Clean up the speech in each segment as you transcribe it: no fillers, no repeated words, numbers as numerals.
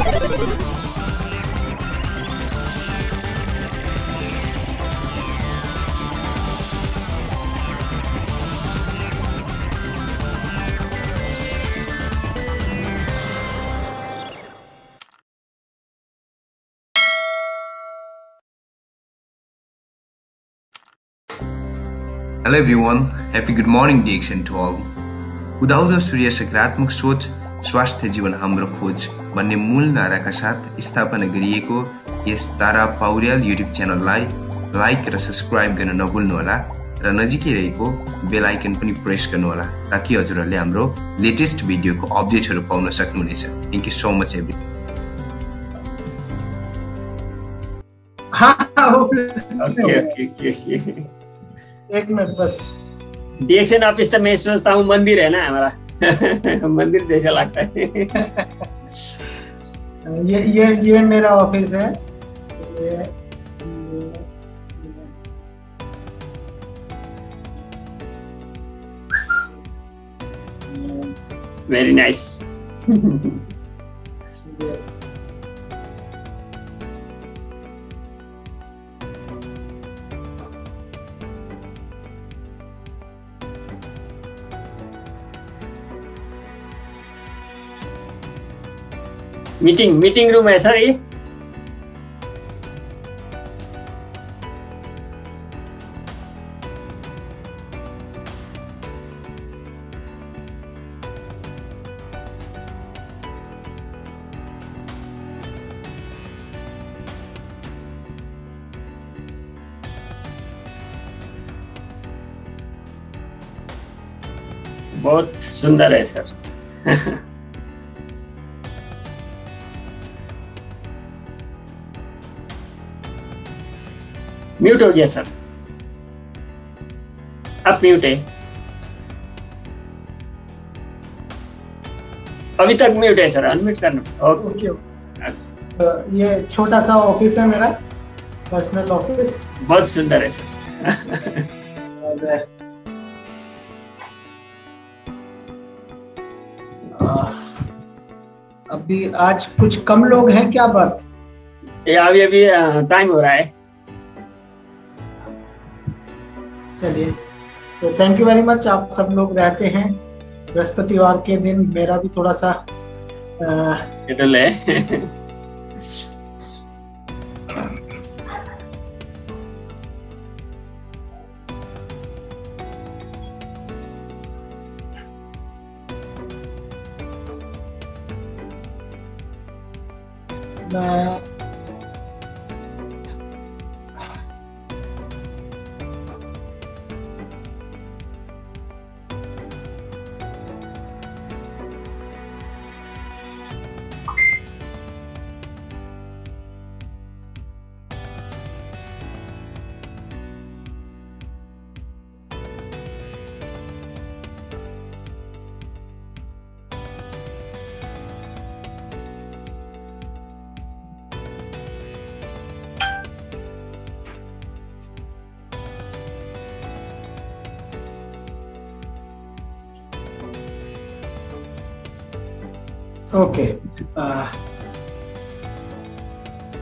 Hello everyone, happy good morning DXN to all. उदाउँदो सूर्य सकारात्मक सोच स्वास्थ्य जीवन हाम्रो खोज भन्ने मूल नाराका साथ स्थापना गरिएको यस तारा पौड्याल युट्युब च्यानललाई लाइक र सब्स्क्राइब गर्न नभुल्नुहोला र नजिकै रहेको बेल आइकन पनि प्रेस गर्नुहोला ताकि हजुरहरूले हाम्रो लेटेस्ट भिडियोको अपडेटहरू पाउन सक्नुहुनेछ। Thank you so much every. एक मिनट बस। डीएक्सन ऑफिस तो मैं सोचता हूँ मंदिर है ना हमारा मंदिर जैसा लगता है। ये मेरा ऑफिस है। Very nice. मीटिंग रूम है सर ये। बहुत सुंदर है सर। म्यूट हो गया सर। अब म्यूट है। अभी तक म्यूट है सर, अनम्यूट करना। ओके। ये छोटा सा ऑफिस है मेरा, पर्सनल ऑफिस। बहुत सुंदर है सर। अभी आज कुछ कम लोग हैं, क्या बात? ये अभी टाइम हो रहा है। चलिए, तो थैंक यू वेरी मच। आप सब लोग रहते हैं बृहस्पतिवार के दिन, मेरा भी थोड़ा सा है। ओके।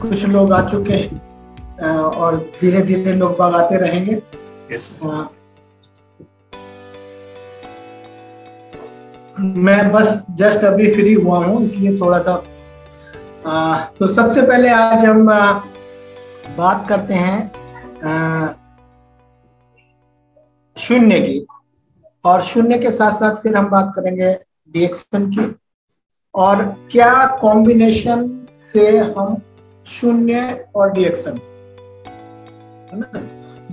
कुछ लोग आ चुके हैं और धीरे धीरे लोग बाग आते रहेंगे। yes, मैं बस जस्ट अभी फ्री हुआ हूँ, इसलिए थोड़ा सा तो सबसे पहले आज हम बात करते हैं शून्य की, और शून्य के साथ साथ फिर हम बात करेंगे डीएक्सन की, और क्या कॉम्बिनेशन से हम शून्य और डीएक्सन है ना,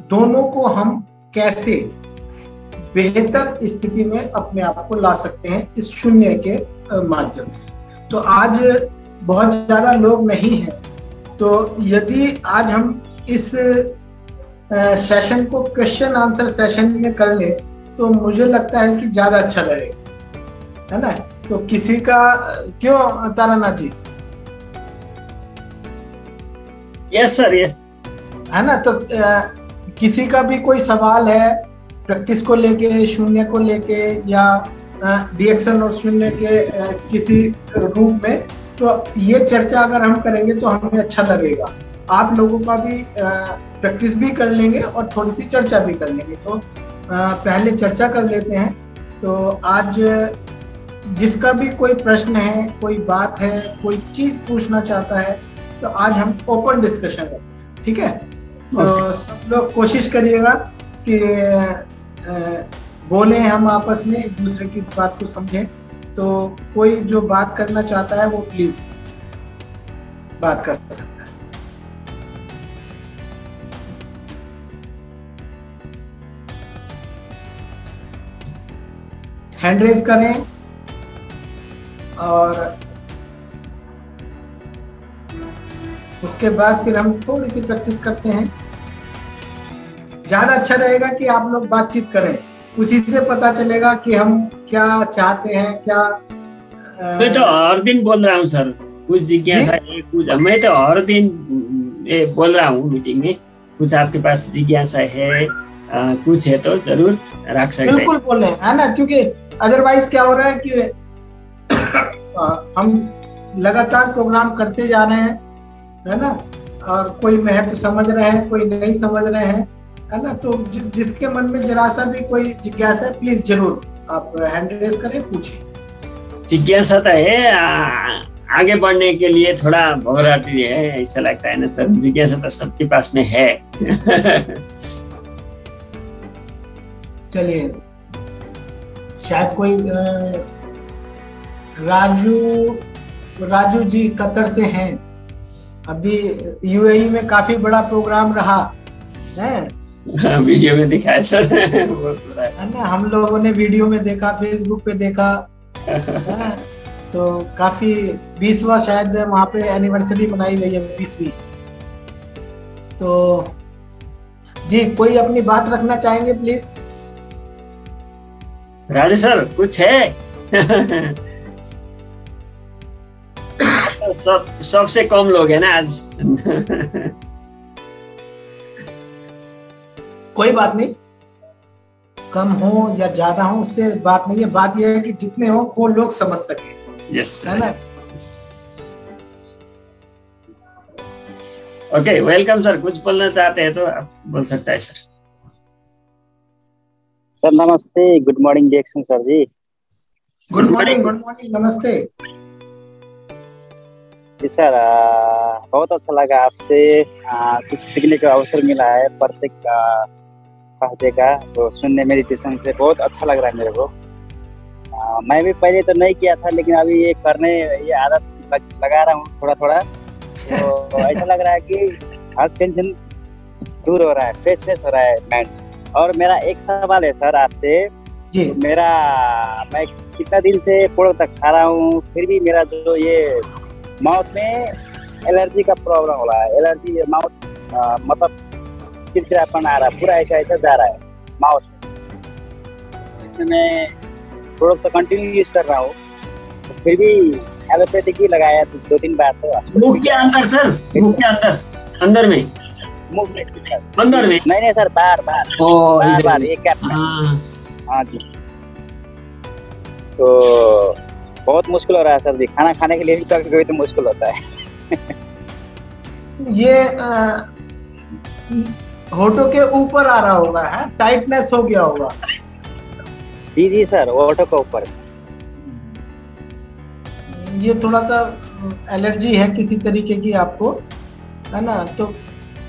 दोनों को हम कैसे बेहतर स्थिति में अपने आप को ला सकते हैं इस शून्य के माध्यम से। तो आज बहुत ज्यादा लोग नहीं हैं, तो यदि आज हम इस सेशन को क्वेश्चन आंसर सेशन में कर ले तो मुझे लगता है कि ज्यादा अच्छा रहेगा, है ना। तो किसी का क्यों तारानाथ जी? यस सर, यस, है ना। तो किसी का भी कोई सवाल है प्रैक्टिस को लेके, शून्य को लेके, या डीएक्सन और शून्य के किसी रूप में, तो ये चर्चा अगर हम करेंगे तो हमें अच्छा लगेगा, आप लोगों का भी प्रैक्टिस भी कर लेंगे और थोड़ी सी चर्चा भी कर लेंगे। तो पहले चर्चा कर लेते हैं। तो आज जिसका भी कोई प्रश्न है, कोई बात है, कोई चीज पूछना चाहता है, तो आज हम ओपन डिस्कशन करते हैं, ठीक है? तो सब लोग कोशिश करिएगा कि बोलें, हम आपस में एक दूसरे की बात को समझें। तो कोई जो बात करना चाहता है वो प्लीज बात कर सकता है। हैंड रेज करें और उसके बाद फिर हम थोड़ी सी प्रैक्टिस करते हैं। ज्यादा अच्छा रहेगा कि आप लोग बातचीत करें, उसी से पता चलेगा कि हम क्या चाहते हैं, क्या। मैं तो हर दिन बोल रहा हूँ सर, कुछ जिज्ञासा है, कुछ मैं तो हर दिन बोल रहा हूँ मीटिंग में, कुछ आपके पास जिज्ञासा है, कुछ है तो जरूर रख सकते हैं। बिल्कुल बोल रहे हैं ना, क्योंकि अदरवाइज क्या हो रहा है कि हम लगातार प्रोग्राम करते जा रहे हैं, है ना, और कोई महत्व समझ रहे हैं, कोई नहीं समझ रहे हैं, है ना। तो जिसके मन में जरा सा भी कोई जिज्ञासा है, प्लीज जरूर आप हैंड रेज करें, पूछिए। जिज्ञासा तो है, आगे बढ़ने के लिए थोड़ा घबराहटी है, ऐसा लगता है ना सर। जिज्ञासा तो सबके पास में है। चलिए, शायद कोई राजू जी कतर से हैं। अभी यूएई में काफी बड़ा प्रोग्राम रहा है, वीडियो में दिखाया सर। है ना, हम लोगों ने वीडियो में देखा, फेसबुक पे देखा, तो काफी 20वां शायद वहाँ पे एनिवर्सरी मनाई गई है, 20वीं। तो जी, कोई अपनी बात रखना चाहेंगे प्लीज? राजू सर कुछ है? सबसे कम लोग है ना आज। कोई बात नहीं, कम हो या ज्यादा हो उससे बात नहीं है, बात यह है कि जितने हो वो लोग समझ सके। यस, है ना। Okay, welcome sir. कुछ बोलना चाहते हैं तो आप बोल सकता है सर। सर नमस्ते, गुड मॉर्निंग डिएक्शन सर जी। गुड मॉर्निंग, नमस्ते जी सर। बहुत अच्छा लगा आपसे कुछ सीखने का अवसर मिला है प्रत्येक हफ्ते का, तो सुनने मेडिटेशन से बहुत अच्छा लग रहा है मेरे को। मैं भी पहले तो नहीं किया था, लेकिन अभी ये करने ये आदत लगा रहा हूँ थोड़ा थोड़ा, तो ऐसा लग रहा है कि हर टेंशन दूर हो रहा है, फ्रेश हो रहा है माइंड। और मेरा एक सवाल है सर आपसे जी। मैं कितना दिन से पोड़ो तक खा रहा हूँ, फिर भी मेरा जो ये माउथ में एलर्जी का प्रॉब्लम हो रहा है। एलर्जी माउथ मतलब चिड़चिड़ापन आ रहा है, पूरा ऐसा जा रहा है माउथ में। इसमें मैं प्रोडक्ट तो कंटिन्यू यूज कर रहा हूँ, तो फिर भी एलोपैथिक ही लगाया 2-3 बार। तो मुंह के अंदर सर, मुंह के अंदर में, मुंह में अंदर में नहीं सर, बार एक कैप में। हाँ जी, तो बहुत मुश्किल हो रहा है सर जी, खाना खाने के लिए भी कभी तो मुश्किल होता है। ये होठों के ऊपर आ रहा होगा, है टाइटनेस हो गया होगा। जी सर, होठों के ऊपर ये थोड़ा सा एलर्जी है किसी तरीके की आपको, है ना। तो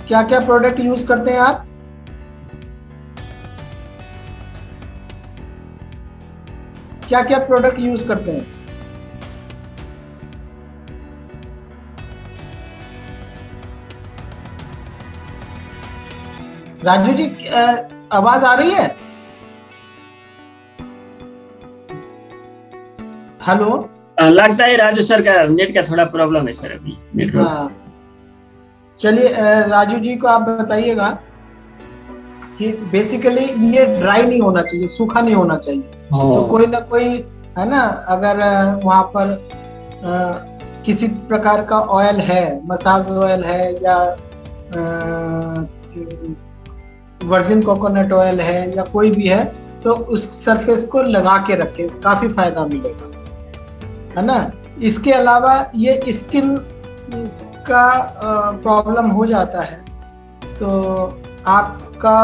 क्या क्या प्रोडक्ट यूज करते हैं आप? क्या क्या प्रोडक्ट यूज करते हैं? राजू जी, आवाज आ रही है? हेलो, लगता है राजू सर का नेट का थोड़ा प्रॉब्लम है सर अभी नेटवर्क। हाँ, चलिए राजू जी को आप बताइएगा कि बेसिकली ये ड्राई नहीं होना चाहिए, सूखा नहीं होना चाहिए। तो कोई ना कोई, है ना, अगर वहाँ पर किसी प्रकार का ऑयल है, मसाज ऑयल है या वर्जिन कोकोनट ऑयल है या कोई भी है, तो उस सरफेस को लगा के रखें, काफी फायदा मिलेगा, है ना। इसके अलावा ये स्किन का प्रॉब्लम हो जाता है तो आपका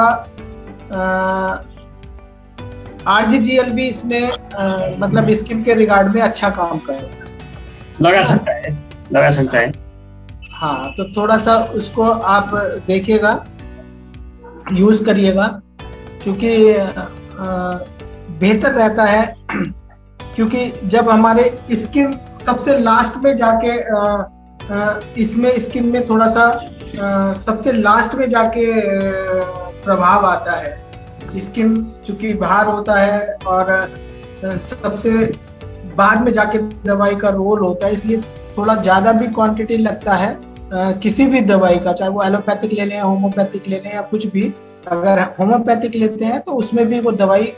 RGGL भी इसमें मतलब स्किन के रिगार्ड में अच्छा काम करता है, लगा सकता है। हाँ, तो थोड़ा सा उसको आप देखिएगा, यूज करिएगा, क्योंकि बेहतर रहता है। क्योंकि जब हमारे स्किन सबसे लास्ट में जाके इसमें स्किन में थोड़ा सा सबसे लास्ट में जाके प्रभाव आता है, स्किन चूंकि बाहर होता है और सबसे बाद में जाके दवाई का रोल होता है, इसलिए थोड़ा ज्यादा भी क्वांटिटी लगता है किसी भी दवाई का, चाहे वो एलोपैथिक ले लें, होम्योपैथिक ले लें या कुछ भी। अगर होम्योपैथिक लेते हैं तो उसमें भी वो दवाई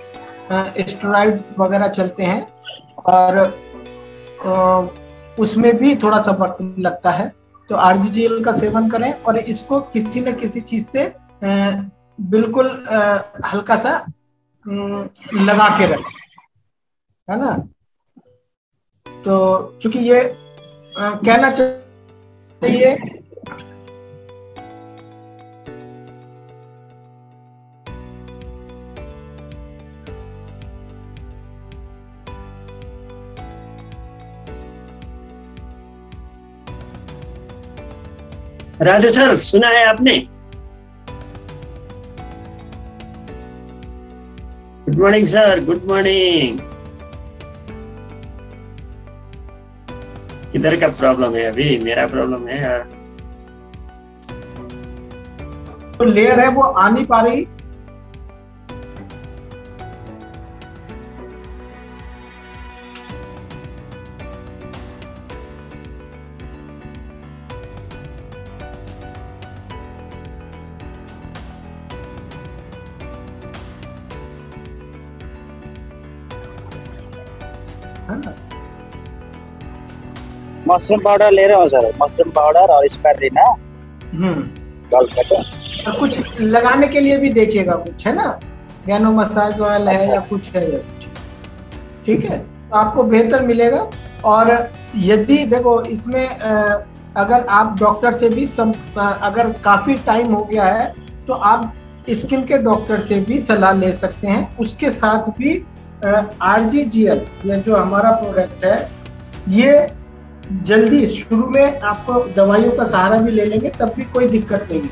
स्टेरॉइड वगैरह चलते हैं और उसमें भी थोड़ा सा वक्त लगता है। तो RGGL का सेवन करें और इसको किसी न किसी चीज से बिल्कुल हल्का सा लगा के रखें, है ना। तो चूंकि ये कहना चाहिए राजू सर, सुना है आपने? Good morning sir, good morning. किधर का प्रॉब्लम है? अभी मेरा प्रॉब्लम है यार, तो लेयर है वो आ नहीं पा रही। मशरूम पाउडर ले रहे हो सर, मशरूम पाउडर और स्पाइरुलिना और कुछ लगाने के लिए भी देखिएगा, कुछ है ना, गैनो मसाज ऑयल है या कुछ है या कुछ, ठीक है, तो आपको बेहतर मिलेगा। और यदि देखो इसमें अगर आप डॉक्टर से भी अगर काफी टाइम हो गया है तो आप स्किन के डॉक्टर से भी सलाह ले सकते हैं। उसके साथ भी RGGL ये जो हमारा प्रोडक्ट है, ये जल्दी शुरू में आपको दवाइयों का सहारा भी ले लेंगे तब भी कोई दिक्कत नहीं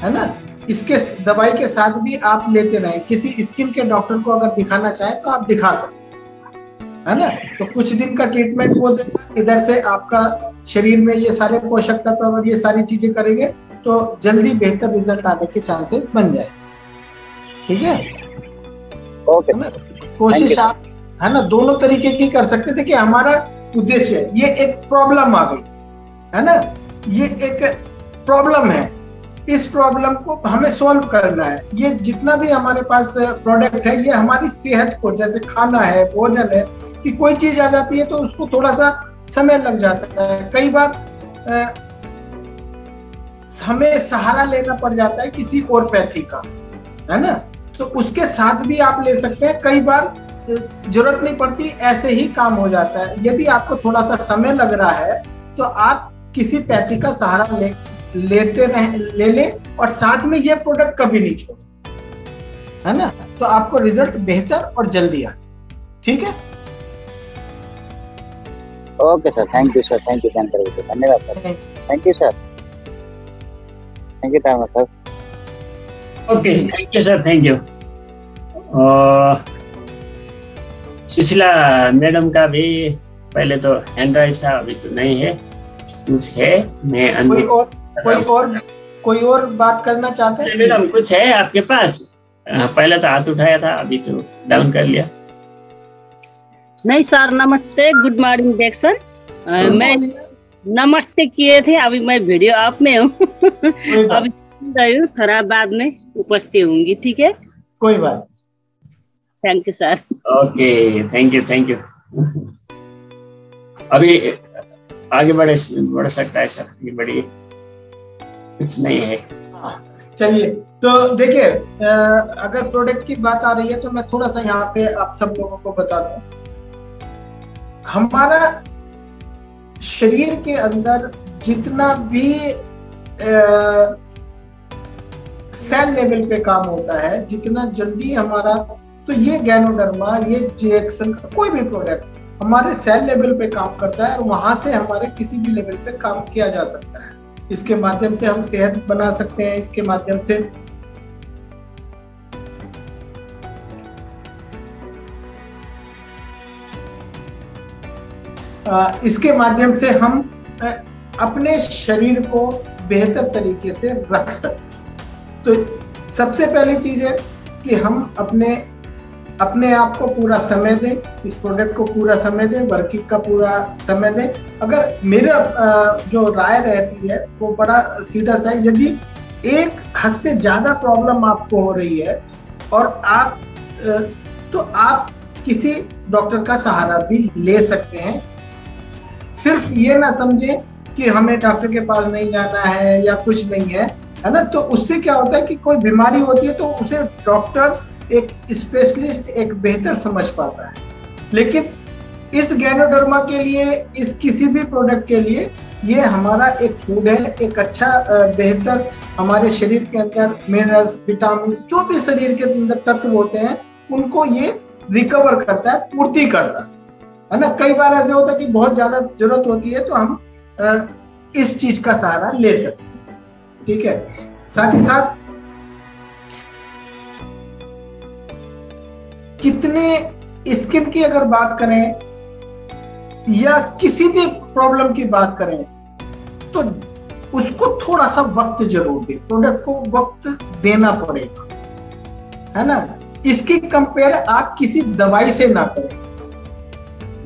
है ना। इसके दवाई के साथ भी आप लेते रहें। किसी स्किन के डॉक्टर को अगर दिखाना चाहे तो आप दिखा सकते है ना। तो कुछ दिन का ट्रीटमेंट वो इधर से आपका शरीर में ये सारे पोषक तत्व और ये सारी चीजें करेंगे तो जल्दी बेहतर रिजल्ट आने के चांसेस बन जाए, ठीक है। ओके, कोशिश आप है ना दोनों तरीके की कर सकते। देखिए हमारा उद्देश्य है, ये एक प्रॉब्लम आ गई है ना, ये एक प्रॉब्लम है, इस प्रॉब्लम को हमें सॉल्व करना है। ये जितना भी हमारे पास प्रोडक्ट है ये हमारी सेहत को, जैसे खाना है, भोजन है, कि कोई चीज आ जाती है तो उसको थोड़ा सा समय लग जाता है। कई बार हमें सहारा लेना पड़ जाता है किसी और पैथी का, है ना, तो उसके साथ भी आप ले सकते हैं। कई बार जरूरत नहीं पड़ती, ऐसे ही काम हो जाता है। यदि आपको थोड़ा सा समय लग रहा है तो आप किसी पैथी का सहारा ले लें और साथ में ये प्रोडक्ट कभी नहीं छोड़ें, है ना, तो आपको रिजल्ट बेहतर और जल्दी आ जाए, ठीक है। Okay sir, thank you sir, thank you जानकारी के लिए धन्यवाद sir, thank you sir, thank you time sir. Okay, thank you sir, thank you. Sushila madam का भी पहले तो हैंड राइज था, अभी तो नहीं है, कुछ है। मैं कोई और बात करना चाहते हैं मैडम? कुछ है आपके पास? पहले तो हाथ उठाया था, अभी तो डाउन कर लिया। नहीं सर, नमस्ते, गुड मॉर्निंग देख सर। मैं नमस्ते किए थे, अभी मैं वीडियो आप में हूँ अभी थोड़ा बाद में उपस्थित होंगी, ठीक है, कोई बात। Thank you sir. Okay, thank you, thank you. अभी आगे बढ़ सकता है सर, ये बढ़िए, कुछ नहीं है। चलिए, तो देखिए अगर प्रोडक्ट की बात आ रही है तो मैं थोड़ा सा यहाँ पे आप सब लोगों को बता दूं। हमारा शरीर के अंदर जितना भी सेल लेवल पे काम होता है, जितना जल्दी हमारा, तो ये गैनोडर्मा, ये डीएक्सन का कोई भी प्रोडक्ट हमारे सेल लेवल पे काम करता है और वहां से हमारे किसी भी लेवल पे काम किया जा सकता है। इसके माध्यम से हम सेहत बना सकते हैं, इसके माध्यम से हम अपने शरीर को बेहतर तरीके से रख सकते हैं। तो सबसे पहली चीज है कि हम अपने आप को पूरा समय दें, इस प्रोडक्ट को पूरा समय दें, वर्किंग का पूरा समय दें। अगर मेरा जो राय रहती है वो बड़ा सीधा सा है, यदि एक हद से ज्यादा प्रॉब्लम आपको हो रही है और आप किसी डॉक्टर का सहारा भी ले सकते हैं। सिर्फ ये ना समझें कि हमें डॉक्टर के पास नहीं जाना है या कुछ नहीं है ना। तो उससे क्या होता है कि कोई बीमारी होती है तो उसे डॉक्टर, एक स्पेशलिस्ट, एक बेहतर समझ पाता है। लेकिन इस गैनोडर्मा के लिए, इस किसी भी प्रोडक्ट के लिए, ये हमारा एक फूड है, एक अच्छा बेहतर हमारे शरीर के अंदर मिनरल्स, विटामिन, जो भी शरीर के अंदर तत्व होते हैं उनको ये रिकवर करता है, पूर्ति करता है ना। कई बार ऐसे होता है कि बहुत ज्यादा जरूरत होती है तो हम इस चीज का सहारा ले सकते हैं, ठीक है। साथ ही साथ कितने स्किन की अगर बात करें या किसी भी प्रॉब्लम की बात करें तो उसको थोड़ा सा वक्त जरूर दे, प्रोडक्ट को वक्त देना पड़ेगा, है ना। इसकी कंपेयर आप किसी दवाई से ना करें।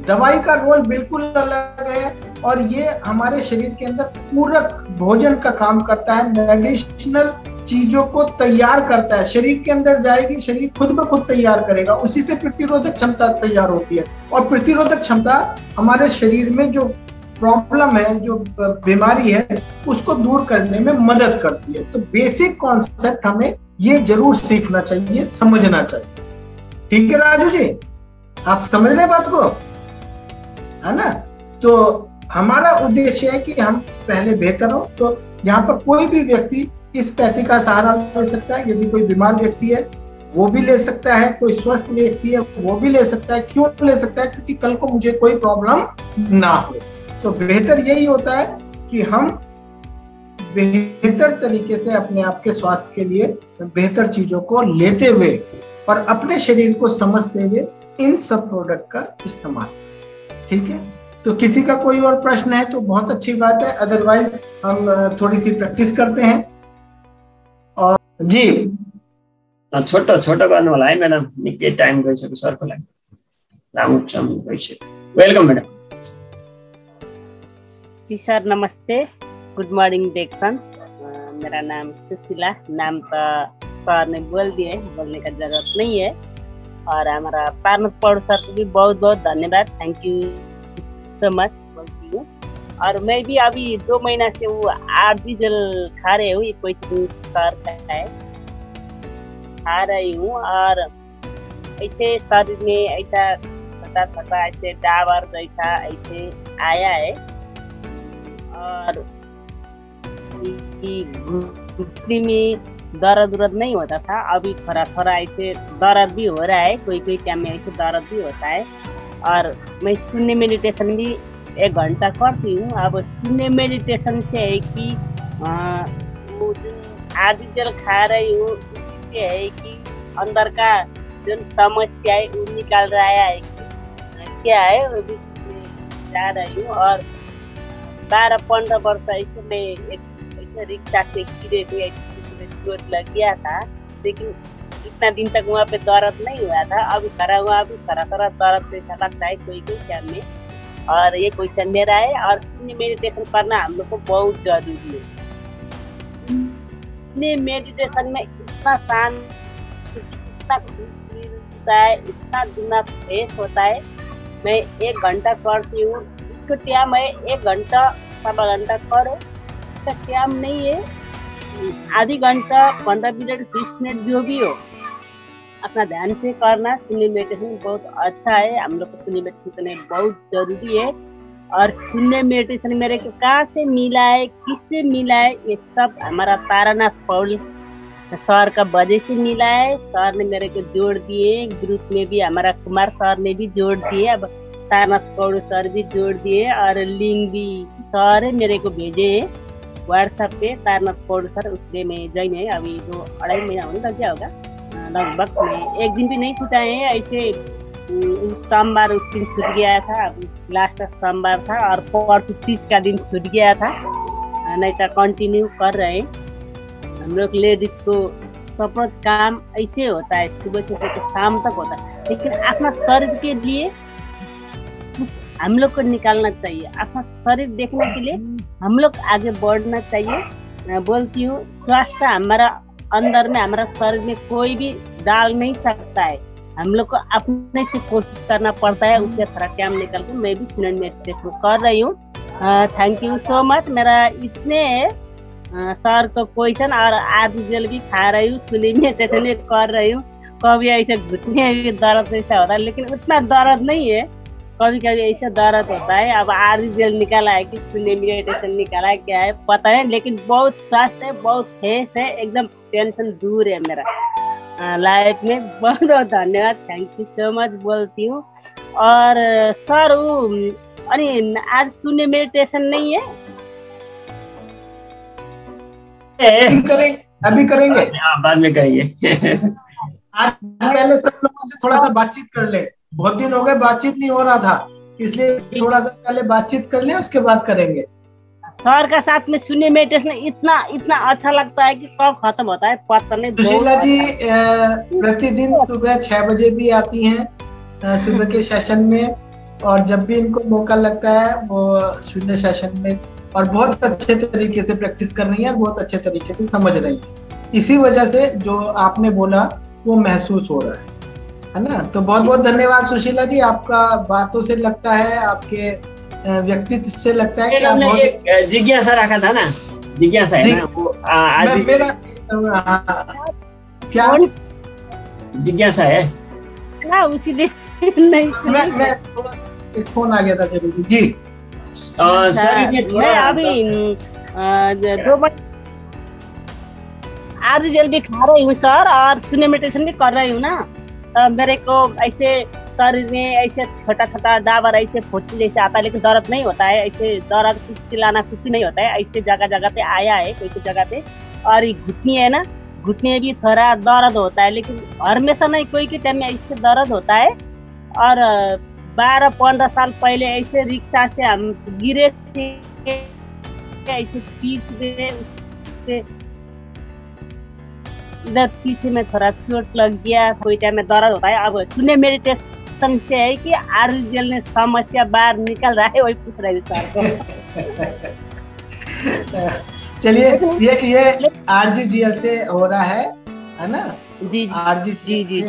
दवाई का रोल बिल्कुल अलग है और ये हमारे शरीर के अंदर पूरक भोजन का काम करता है, मेडिसिनल चीजों को तैयार करता है। शरीर के अंदर जाएगी, शरीर खुद ब खुद तैयार करेगा, उसी से प्रतिरोधक क्षमता तैयार होती है। और प्रतिरोधक क्षमता हमारे शरीर में जो प्रॉब्लम है, जो बीमारी है, उसको दूर करने में मदद करती है। तो बेसिक कॉन्सेप्ट हमें ये जरूर सीखना चाहिए, समझना चाहिए, ठीक है राजू जी, आप समझ रहे बात को, है ना। तो हमारा उद्देश्य है कि हम पहले बेहतर हो। तो यहाँ पर कोई भी व्यक्ति इस पैथी का सहारा ले सकता है। यदि कोई बीमार व्यक्ति है वो भी ले सकता है, कोई स्वस्थ व्यक्ति है वो भी ले सकता है। क्यों ले सकता है? क्योंकि कल को मुझे कोई प्रॉब्लम ना हो। तो बेहतर यही होता है कि हम बेहतर तरीके से अपने आप के स्वास्थ्य के लिए बेहतर चीजों को लेते हुए और अपने शरीर को समझते हुए इन सब प्रोडक्ट का इस्तेमाल, ठीक है। तो किसी का कोई और प्रश्न है तो बहुत अच्छी बात है, अदरवाइज हम थोड़ी सी प्रैक्टिस करते हैं। और जी छोटो छोटो गर्नु होला है म्याडम, निकै टाइम गइसक्यो सरको लागि, लामो समय गइसक्यो। वेलकम मैडम जी सर, नमस्ते, गुड मॉर्निंग डेक्सन। मेरा नाम सुशीला, नाम तो सर ने बोल दिए, बोलने का जरूरत नहीं है। और हमारा पार्थ पौड़ सर को भी बहुत बहुत धन्यवाद, थैंक यू सो मच बोलती हूँ। और मैं भी अभी 2 महीना से वो आर्टिफिशियल खा रही हूँ, ये क्वेश्चन सर का है, खा रही हूँ। और ऐसे शरीर में ऐसा छोटा छोटा ऐसे डाबर जैसा ऐसे आया है और घुटने में दर्द उर्द नहीं होता था, अभी थोड़ा थोड़ा ऐसे दर्द भी हो रहा है, कोई कोई टाइम में ऐसे दर्द भी होता है। और मैं शून्य मेडिटेशन भी 1 घंटा करती हूँ। अब शून्य मेडिटेशन से है कि वो जो आर्टिफिशियल खा रही हूँ उसी से है कि अंदर का जो समस्या है वो निकाल रहा है कि क्या है, वो भी जा रही हूँ। और 12-15 वर्ष ऐसे मैं एक रिक्शा से गिरे थे, चोट लग गया था, लेकिन इतना दिन तक वहाँ पे दर्द नहीं हुआ था। अभी खड़ा हुआ भी थोड़ा दर्द जैसा लगता है कोई कोई टाइम में। और ये क्वेश्चन मेरा है। और मेडिटेशन करना हम लोग को बहुत जरूरी है। मेडिटेशन में इतना शांत, इतना खुश मिलता है, इतना दिमाग फ्रेश होता है। मैं 1 घंटा करती हूँ, इसको टाइम है 1 घंटा 1.25 घंटा करो, इसका टाइम नहीं है, आधी घंटा 15 मिनट 20 मिनट जो भी हो अपना ध्यान से करना। शून्य मेडिटेशन बहुत अच्छा है, हम लोग को शून्य मेडिटेशन करना बहुत जरूरी है। और शून्य मेडिटेशन मेरे को कहाँ से मिला है, किससे मिला है, ये सब हमारा तारानाथ पौड़ी सर का वजह से मिला है। सर ने मेरे को जोड़ दिए, ग्रुप में भी हमारा कुमार सर ने भी जोड़ दिए, अब तारानाथ पौड़ी सर भी जोड़ दिए, और लिंक भी सर मेरे को भेजे व्हाट्सएप पे, तारानाथ पौड़ी सर। उसलिए मैं ज्वाइन है, अभी 2-2.5 महीना होने लग गया होगा लगभग। मैं एक दिन भी नहीं छूटा है, ऐसे सोमवार उस दिन छूट गया था, अब लास्ट सोमवार था, और परसों 30 का दिन छूट गया था, नहीं तो कंटिन्यू कर रहे हैं। हम लोग लेडीज को सपोर्ट काम ऐसे होता है, सुबह से लेकर शाम तक होता है, लेकिन अपना शरीर के लिए कुछ हम लोग को निकालना चाहिए, अपना शरीर देखने के लिए हम लोग आगे बढ़ना चाहिए। बोलती हूँ स्वास्थ्य हमारा अंदर में, हमारा शरीर में कोई भी डाल नहीं सकता है, हम लोग को अपने से कोशिश करना पड़ता है, उससे थोड़ा टाइम निकल कर मैं भी शून्य मेडिटेशन कर रही हूँ। Thank you so much. मेरा इतने सर को क्वेश्चन और आदि जल भी खा रही हूँ, शून्य मेडिटेशन भी कर रही हूँ। कभी ऐसे घुटने भी दर्द ऐसा होता है, लेकिन उतना दर्द नहीं है, कभी कभी ऐसा दर्द होता है। अब आदि जल निकाला है कि शून्य मेडिटेशन निकाला है, क्या है पता है, लेकिन बहुत स्वास्थ्य है, बहुत फ्रेश है, एकदम टेंशन दूर है मेरा लाइफ में। बहुत बहुत धन्यवाद, थैंक यू सो मच बोलती हूँ। और सर अनि आज शून्य मेडिटेशन नहीं है? अभी करेंगे, बाद में करेंगे। आज पहले सब लोगों से थोड़ा सा बातचीत कर ले, बहुत दिन हो गए बातचीत नहीं हो रहा था, इसलिए थोड़ा सा पहले बातचीत कर ले, उसके बाद करेंगे। सर का साथ में शून्य मेडिटेशन इतना इतना अच्छा लगता है कि कब खत्म होता है पता नहीं। सुशीला जी प्रतिदिन सुबह 6 बजे भी आती हैं सुबह के सेशन में, और जब भी इनको मौका लगता है वो शून्य सेशन में, और बहुत अच्छे तरीके से प्रैक्टिस कर रही है, बहुत अच्छे तरीके से समझ रही है। इसी वजह से जो आपने बोला वो महसूस हो रहा है ना। तो बहुत बहुत धन्यवाद सुशीला जी, आपका बातों से लगता है, आपके व्यक्तित्व से लगता है कि आप बहुत जिज्ञासा रखा था ना, जिज्ञासा है ना वो आज मेरा क्या जिज्ञासा है ना, उसी दिन नहीं मैं थोड़ा एक फोन आ गया था जरूरी जी। मैं अभी 2 बजे आधी जल भी खा रही हूँ सर, और शून्य मेडिटेशन भी कर रही हूँ ना, तो मेरे को ऐसे शरीर में ऐसे छोटा छोटा डाबर ऐसे फोची जैसे आता है, लेकिन दर्द नहीं होता है, ऐसे दर्द कुछ चिल्लाना कुछ नहीं होता है, ऐसे जगह जगह पे आया है कोई कोई जगह पे। और ये घुटनी है ना, घुटने भी थोड़ा दर्द होता है, लेकिन हमेशा नहीं, कोई के टाइम में ऐसे दर्द होता है। और 12-15 साल पहले ऐसे रिक्शा से हम गिरे थे, ऐसे पीठ में इधर पीछे में थोड़ा चोट लग गया, कोई टाइम में दर्द होता है। अब शून्य मेडिटेशन से है कि आरजीएल ने समस्या बाहर निकल रहा है, वही पूछ रहे सर को। चलिए ये आरजीजीएल से हो रहा है ना जी आरजीजीएल से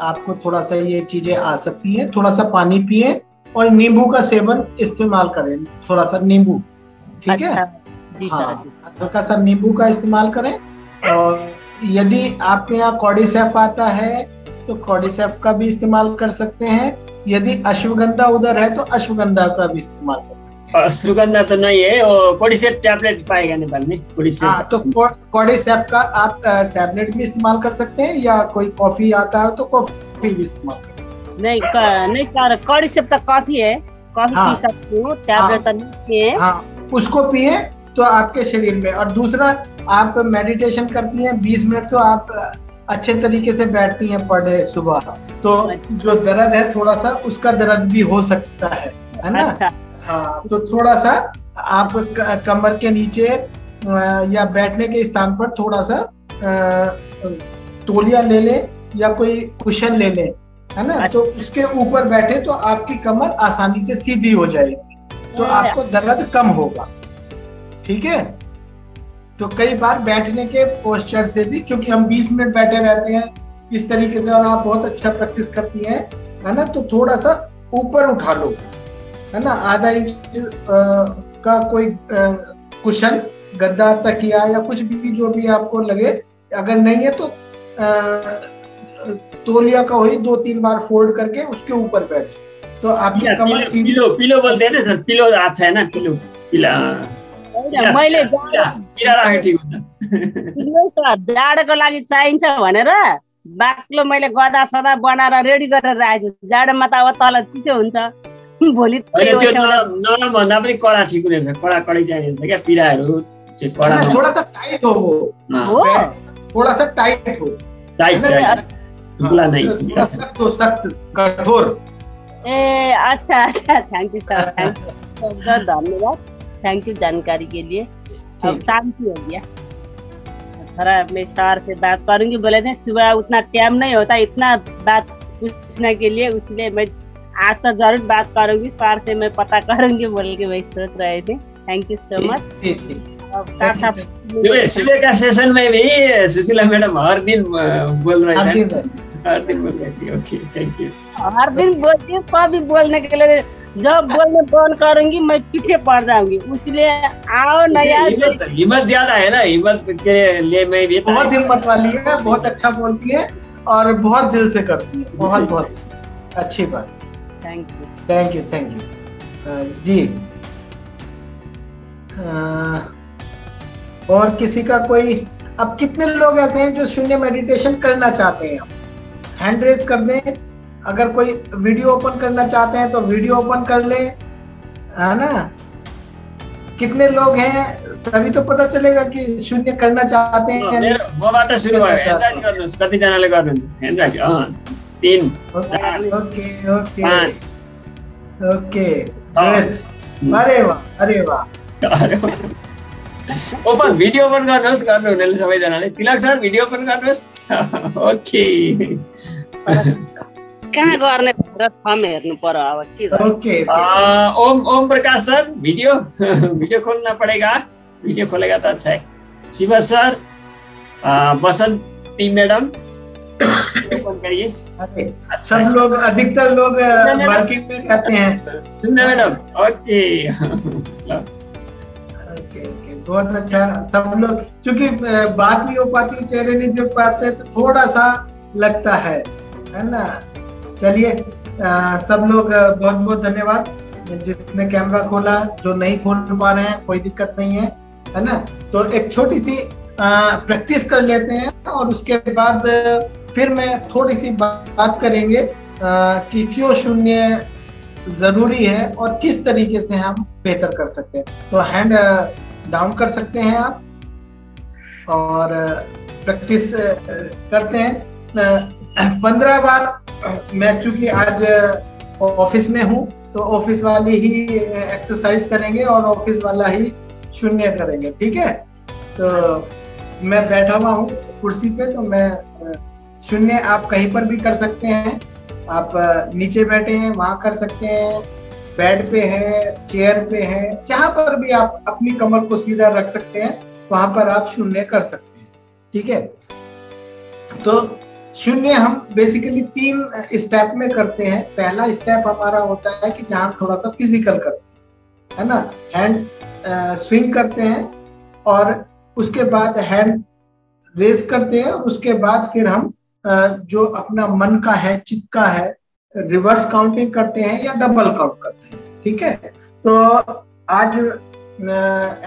आपको थोड़ा सा ये चीजें आ सकती हैं। थोड़ा सा पानी पिए और नींबू का सेवन इस्तेमाल करें, थोड़ा सा नींबू, ठीक है? हाँ, हल्का सा नींबू का इस्तेमाल करें। और यदि आपके यहाँ कॉर्डिसेफ आता है तो कॉर्डिसेफ का भी इस्तेमाल कर सकते हैं। यदि अश्वगंधा उधर है तो अश्वगंधा का भी इस्तेमाल कर सकते हैं। अश्वगंधा तो नहीं है, वो कॉर्डिसेफ टैबलेट पाएगा नेपाल में कॉर्डिसेफ। हाँ, तो कॉर्डिसेफ का आप टैबलेट भी इस्तेमाल कर सकते हैं, या कोई कॉफी आता है तो कॉफी भी इस्तेमाल कर सकते हैं। नहीं सर, कॉर्डिसेफ का कॉफी है, कॉफी पी सकते हो, टैबलेट तो नहीं है। हाँ, उसको पिए तो आपके शरीर में। और दूसरा, आप मेडिटेशन करती हैं 20 मिनट, तो आप अच्छे तरीके से बैठती हैं पर डे सुबह, तो जो दर्द है थोड़ा सा उसका दर्द भी हो सकता है ना? अच्छा। हाँ, तो थोड़ा सा आप कमर के नीचे या बैठने के स्थान पर थोड़ा सा तौलिया ले लें या कोई कुशन ले लें, है ना? तो उसके ऊपर बैठे तो आपकी कमर आसानी से सीधी हो जाएगी, तो आपको दर्द कम होगा, ठीक है? तो कई बार बैठने के पोस्चर से भी, क्योंकि हम 20 मिनट बैठे रहते हैं इस तरीके से, और आप बहुत अच्छा प्रैक्टिस करती हैं, है ना? तो थोड़ा सा ऊपर उठा लो, है ना? आधा इंच का कोई कुशन, गद्दा, तकिया या कुछ भी जो भी आपको लगे। अगर नहीं है तो तौलिया का वही 2-3 बार फोल्ड करके उसके ऊपर बैठ जाए, तो आपकी कमर सीधी। पिलो बोलते हैं ना सर, पिलो अच्छा है ना, पिलो पिला मैले पिला राखे ठिक हुन्छ। जाडोको लागि चाहिन्छ भनेर बाक्लो मैले गदा सदा बनाएर रेडी गरेर राखेको छु। जाडोमा त अब तल चिसो हुन्छ, भोलि नरम भन्दा पनि कडा ठिक हुनेछ, कडा कडै चाहिने छ क्या पिराहरू चाहिँ कडा। थोड़ा सा टाइट हो वो, थोड़ा सा टाइट हो, टाइट खुला नहीं, सख्त कठोर। ए अच्छा अच्छा, thank you sir, thank you sir, धन्यवाद, थैंक यू जानकारी के लिए। अब शांति हो गया। थोड़ा मैं सर से बात करूंगी, बोले थे सुबह उतना टाइम नहीं होता इतना बात पूछने के लिए, इसलिए मैं आज तो जरूर बात करूंगी सर से, मैं पता करूंगी बोल के वही सोच रहे थे। Thank you so much. सुबह का सेशन में भी सुशीला मैडम हर दिन बोल रही थी, हर दिन बोल रही थी। Okay, thank you. हर दिन बोलती हूँ, कभी बोलने के लिए जब बोलने बंद करूंगी मैं पीछे पड़ जाऊंगी, इसलिए आओ नया। हिम्मत ज्यादा है ना, हिम्मत के लिए मैं भी बहुत हिम्मत वाली है, बहुत अच्छा बोलती है और बहुत दिल से करती है, बहुत बहुत अच्छी बात। Thank you, thank you, thank you जी। और किसी का कोई, अब कितने लोग ऐसे हैं जो शून्य मेडिटेशन करना चाहते हैं? हैंड रेज कर दें। अगर कोई वीडियो ओपन करना चाहते हैं तो वीडियो ओपन कर ले, है ना? कितने लोग हैं तभी तो पता चलेगा कि शून्य करना चाहते हैं। मबाट सुरु भयो, हेन्ड गर्नुस्, कति जनाले गर्नुहुन्छ? हेन्ड राख्यो। 3 4 ओके ओके 5 ओके, गुड। अरे वाह, अरे वाह। ओपन भिडियो ओपन गर्नुहोस्, गर्नु हुनेले सबैजनाले। तिलक सर भिडियो ओपन गर्नुहोस्। ओके, कहाँ गर्ने फर्म हेर्नु पर्यो अब के गर्नु? Okay, Om Prakash sir video video खोलना पड़ेगा, वीडियो खोलेगा तो अच्छा है। शिवा सर, बसंती मैडम ओपन करिए। सब लोग, अधिकतर लोग वर्किंग में रहते हैं। सुनना मैडम, ओके ओके, बहुत अच्छा। सब लोग, क्योंकि बात नहीं हो पाती, चेहरे नहीं देख पाते तो थोड़ा सा लगता है ना। चलिए, सब लोग बहुत बहुत धन्यवाद। जिसने कैमरा खोला, जो नहीं खोल पा रहे हैं कोई दिक्कत नहीं है ना। तो एक छोटी सी प्रैक्टिस कर लेते हैं और उसके बाद फिर मैं थोड़ी सी बात करेंगे कि क्यों शून्य जरूरी है और किस तरीके से हम बेहतर कर सकते हैं। तो हैंड डाउन कर सकते हैं आप और प्रैक्टिस करते हैं 15 बार। मैं चूंकि आज ऑफिस में हूँ तो ऑफिस वाली ही एक्सरसाइज करेंगे और ऑफिस वाला ही शून्य करेंगे, ठीक है? तो मैं बैठा हुआ हूँ कुर्सी पे, तो मैं शून्य आप कहीं पर भी कर सकते हैं। आप नीचे बैठे हैं वहां कर सकते हैं, बेड पे है, चेयर पे है, जहां पर भी आप अपनी कमर को सीधा रख सकते हैं वहां पर आप शून्य कर सकते हैं, ठीक है? तो शून्य हम बेसिकली 3 स्टेप में करते हैं। पहला स्टेप हमारा होता है कि जहां हम थोड़ा सा फिजिकल करते हैं, है ना? हैंड स्विंग करते हैं और उसके बाद हैंड रेज करते हैं और उसके बाद फिर हम जो अपना मन का है, चित्त का है, रिवर्स काउंटिंग करते हैं या डबल काउंट करते हैं, ठीक है? तो आज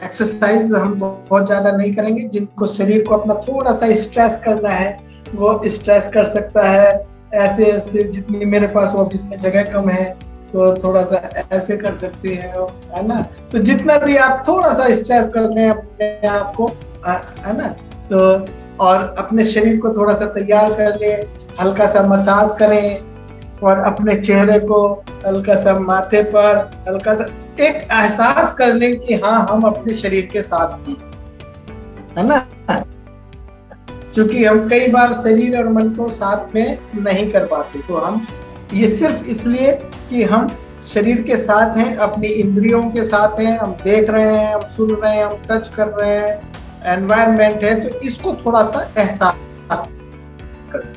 एक्सरसाइज हम बहुत ज्यादा नहीं करेंगे। जिनको शरीर को अपना थोड़ा सा स्ट्रेस करना है वो स्ट्रेस कर सकता है। ऐसे ऐसे, जितनी मेरे पास ऑफिस में जगह कम है तो थोड़ा सा ऐसे कर सकते हैं, है ना? तो जितना भी आप थोड़ा सा स्ट्रेस कर रहे हैं अपने आप को, है ना? तो और अपने शरीर को थोड़ा सा तैयार कर ले, हल्का सा मसाज करें और अपने चेहरे को हल्का सा, माथे पर हल्का सा एक एहसास कर लें कि हाँ, हम अपने शरीर के साथ हैं, है ना? क्योंकि हम कई बार शरीर और मन को साथ में नहीं कर पाते, तो हम ये सिर्फ इसलिए कि हम शरीर के साथ हैं, अपनी इंद्रियों के साथ हैं, हम देख रहे हैं, हम सुन रहे हैं, हम टच कर रहे हैं, एनवायरनमेंट है, तो इसको थोड़ा सा एहसास करें,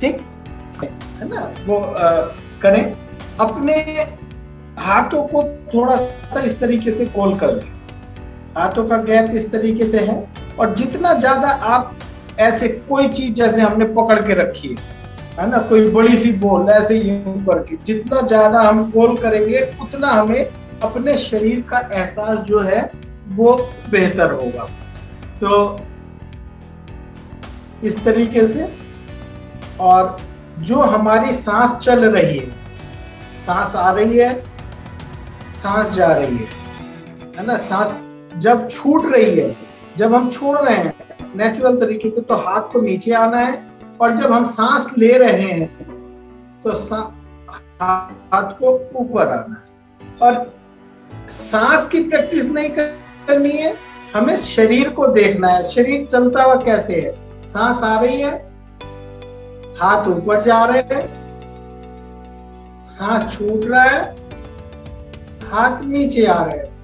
ठीक है ना? वो करें। अपने हाथों को थोड़ा सा इस तरीके से खोल कर लें, हाथों का गैप इस तरीके से है और जितना ज्यादा आप ऐसे कोई चीज जैसे हमने पकड़ के रखी है, है ना, कोई बड़ी सी बॉल ऐसे ही ऊपर की, जितना ज्यादा हम गोल करेंगे उतना हमें अपने शरीर का एहसास जो है वो बेहतर होगा। तो इस तरीके से, और जो हमारी सांस चल रही है, सांस आ रही है, सांस जा रही है ना, सांस जब छूट रही है, जब हम छोड़ रहे हैं नेचुरल तरीके से तो हाथ को नीचे आना है, और जब हम सांस ले रहे हैं तो हाथ को ऊपर आना है। और सांस की प्रैक्टिस नहीं करनी है, हमें शरीर को देखना है, शरीर चलता हुआ कैसे है। सांस आ रही है, हाथ ऊपर जा रहे हैं, सांस छूट रहा है, हाथ नीचे आ रहे हैं।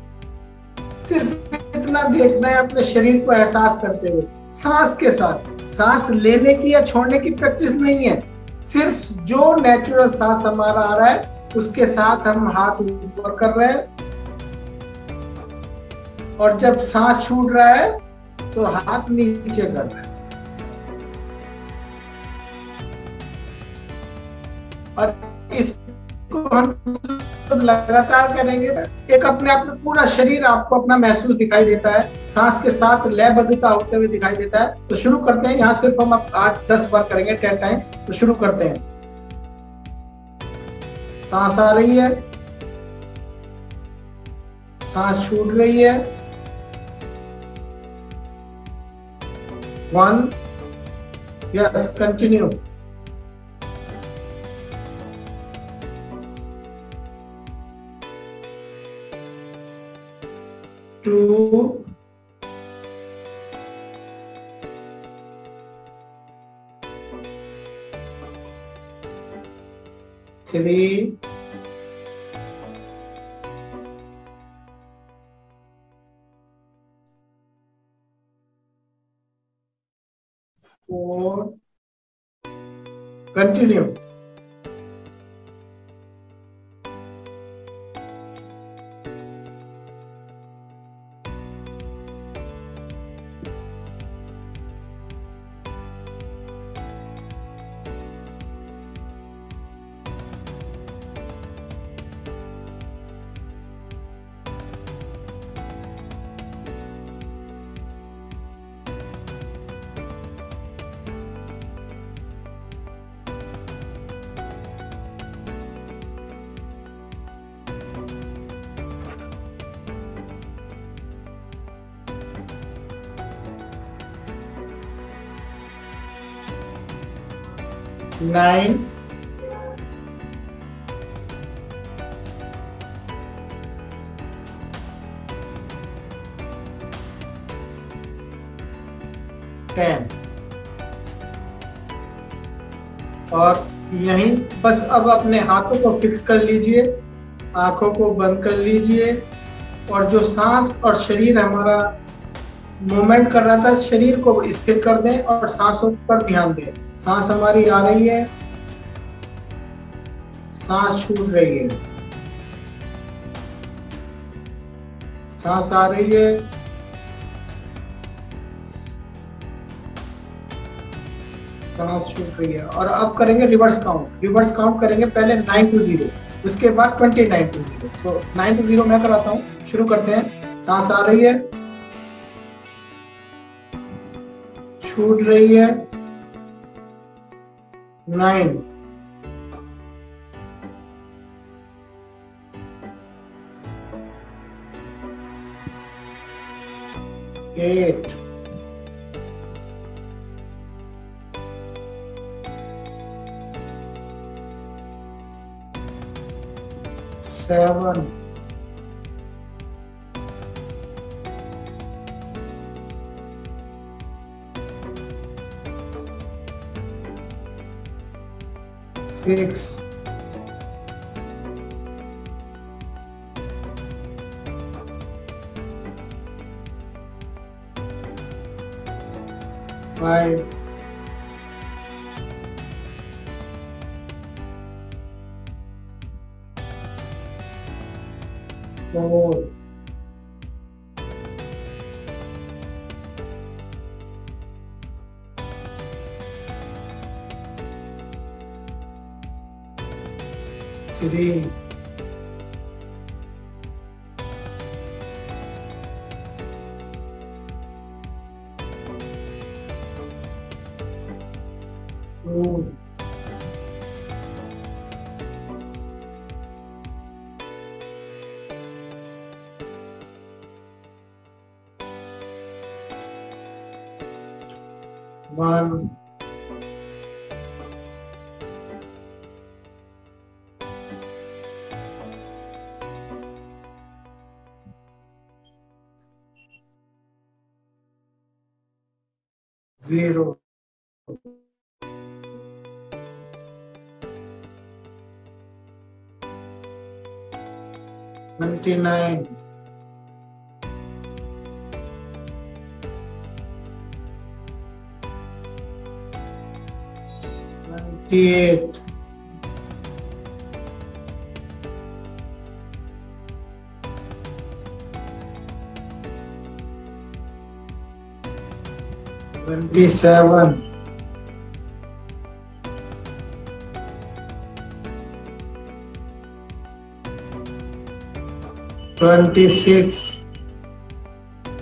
सिर्फ इतना देखना है अपने शरीर को एहसास करते हुए, सांस के साथ। सांस लेने की या छोड़ने की प्रैक्टिस नहीं है, सिर्फ जो नेचुरल सांस हमारा आ रहा है उसके साथ हम हाथ ऊपर कर रहे हैं, और जब सांस छूट रहा है तो हाथ नीचे कर रहे हैं। और इसको हम लगातार करेंगे, एक अपने आप में पूरा शरीर आपको अपना महसूस दिखाई देता है, सांस के साथ लयबद्धता होते हुए दिखाई देता है। तो शुरू करते हैं, यहाँ सिर्फ हम 8-10 बार करेंगे, 10 टाइम्स। तो शुरू करते हैं। सांस आ रही है, सांस छूट रही है, 1, यस, कंटिन्यू, 2, 3, 4, कंटिन्यू, 9, 10। और यहीं बस अब अपने हाथों को फिक्स कर लीजिए, आंखों को बंद कर लीजिए, और जो सांस और शरीर हमारा मूवमेंट कर रहा था, शरीर को स्थिर कर दें और सांसों पर ध्यान दें। सांस हमारी आ रही है, सांस छूट रही है, सांस आ रही है, सांस छूट रही है। और अब करेंगे रिवर्स काउंट। रिवर्स काउंट करेंगे, पहले 9 to 0, उसके बाद 29 to 0। तो 9 to 0 मैं कराता हूँ, शुरू करते हैं। सांस आ रही है, छूट रही है, 9, 8, 7, 6, 5, 4, 3, 3, 2, 1. Zero. $29. 28. 27. 26.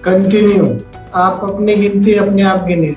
कंटिन्यू, आप अपनी गिनती अपने आप गिने।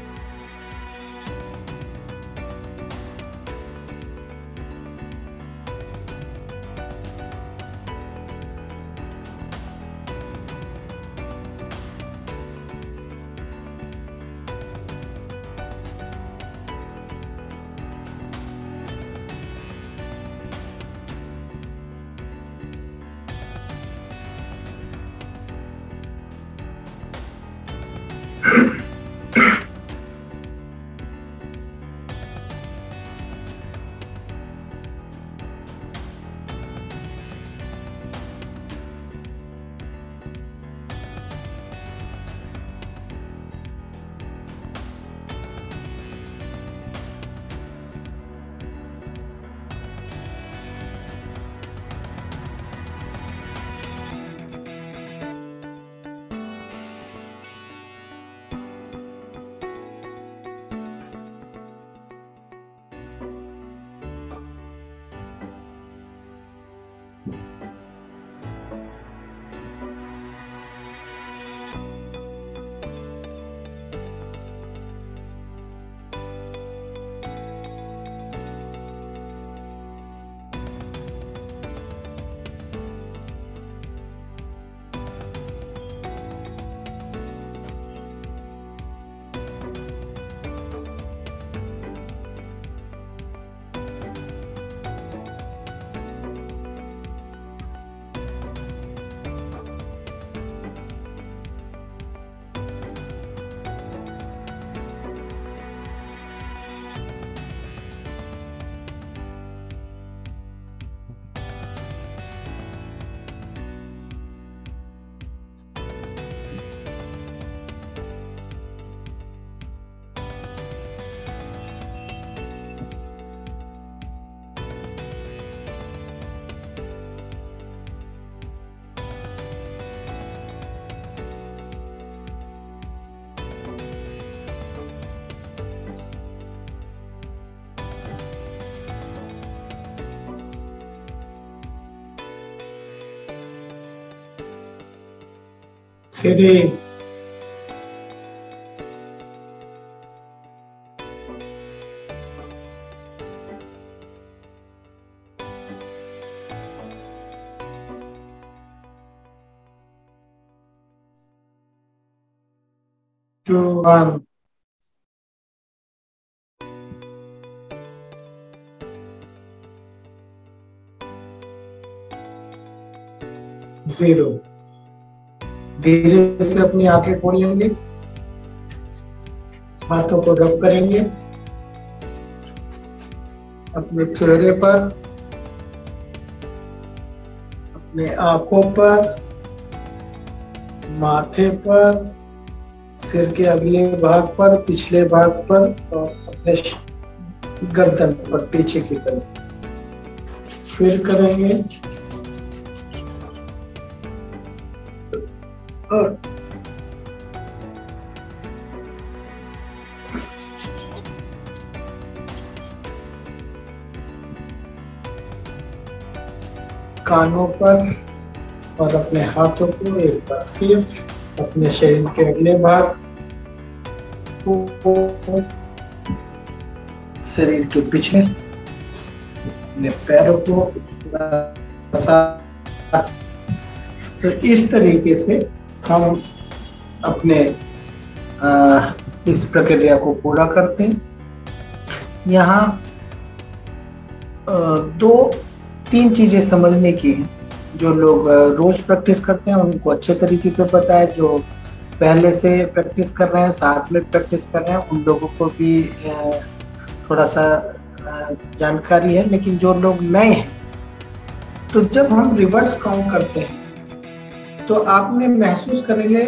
Three. 2, 1. Zero. धीरे से अपनी आंखें खोल लेंगे, हाथों को रब करेंगे अपने चेहरे पर, अपने आंखों पर, माथे पर, सिर के अगले भाग पर, पिछले भाग पर और अपने गर्दन पर पीछे की तरफ। फिर करेंगे और कानों पर और अपने हाथों को एक बार फिर अपने शरीर के अगले भाग को, शरीर के पिछले, अपने पैरों को, तो इस तरीके से हम अपने इस प्रक्रिया को पूरा करते हैं। यहाँ 2-3 चीजें समझने की हैं। जो लोग रोज प्रैक्टिस करते हैं उनको अच्छे तरीके से पता है, जो पहले से प्रैक्टिस कर रहे हैं, साथ में प्रैक्टिस कर रहे हैं, उन लोगों को भी थोड़ा सा जानकारी है। लेकिन जो लोग नए हैं, तो जब हम रिवर्स काउंट करते हैं तो आपने महसूस करेंगे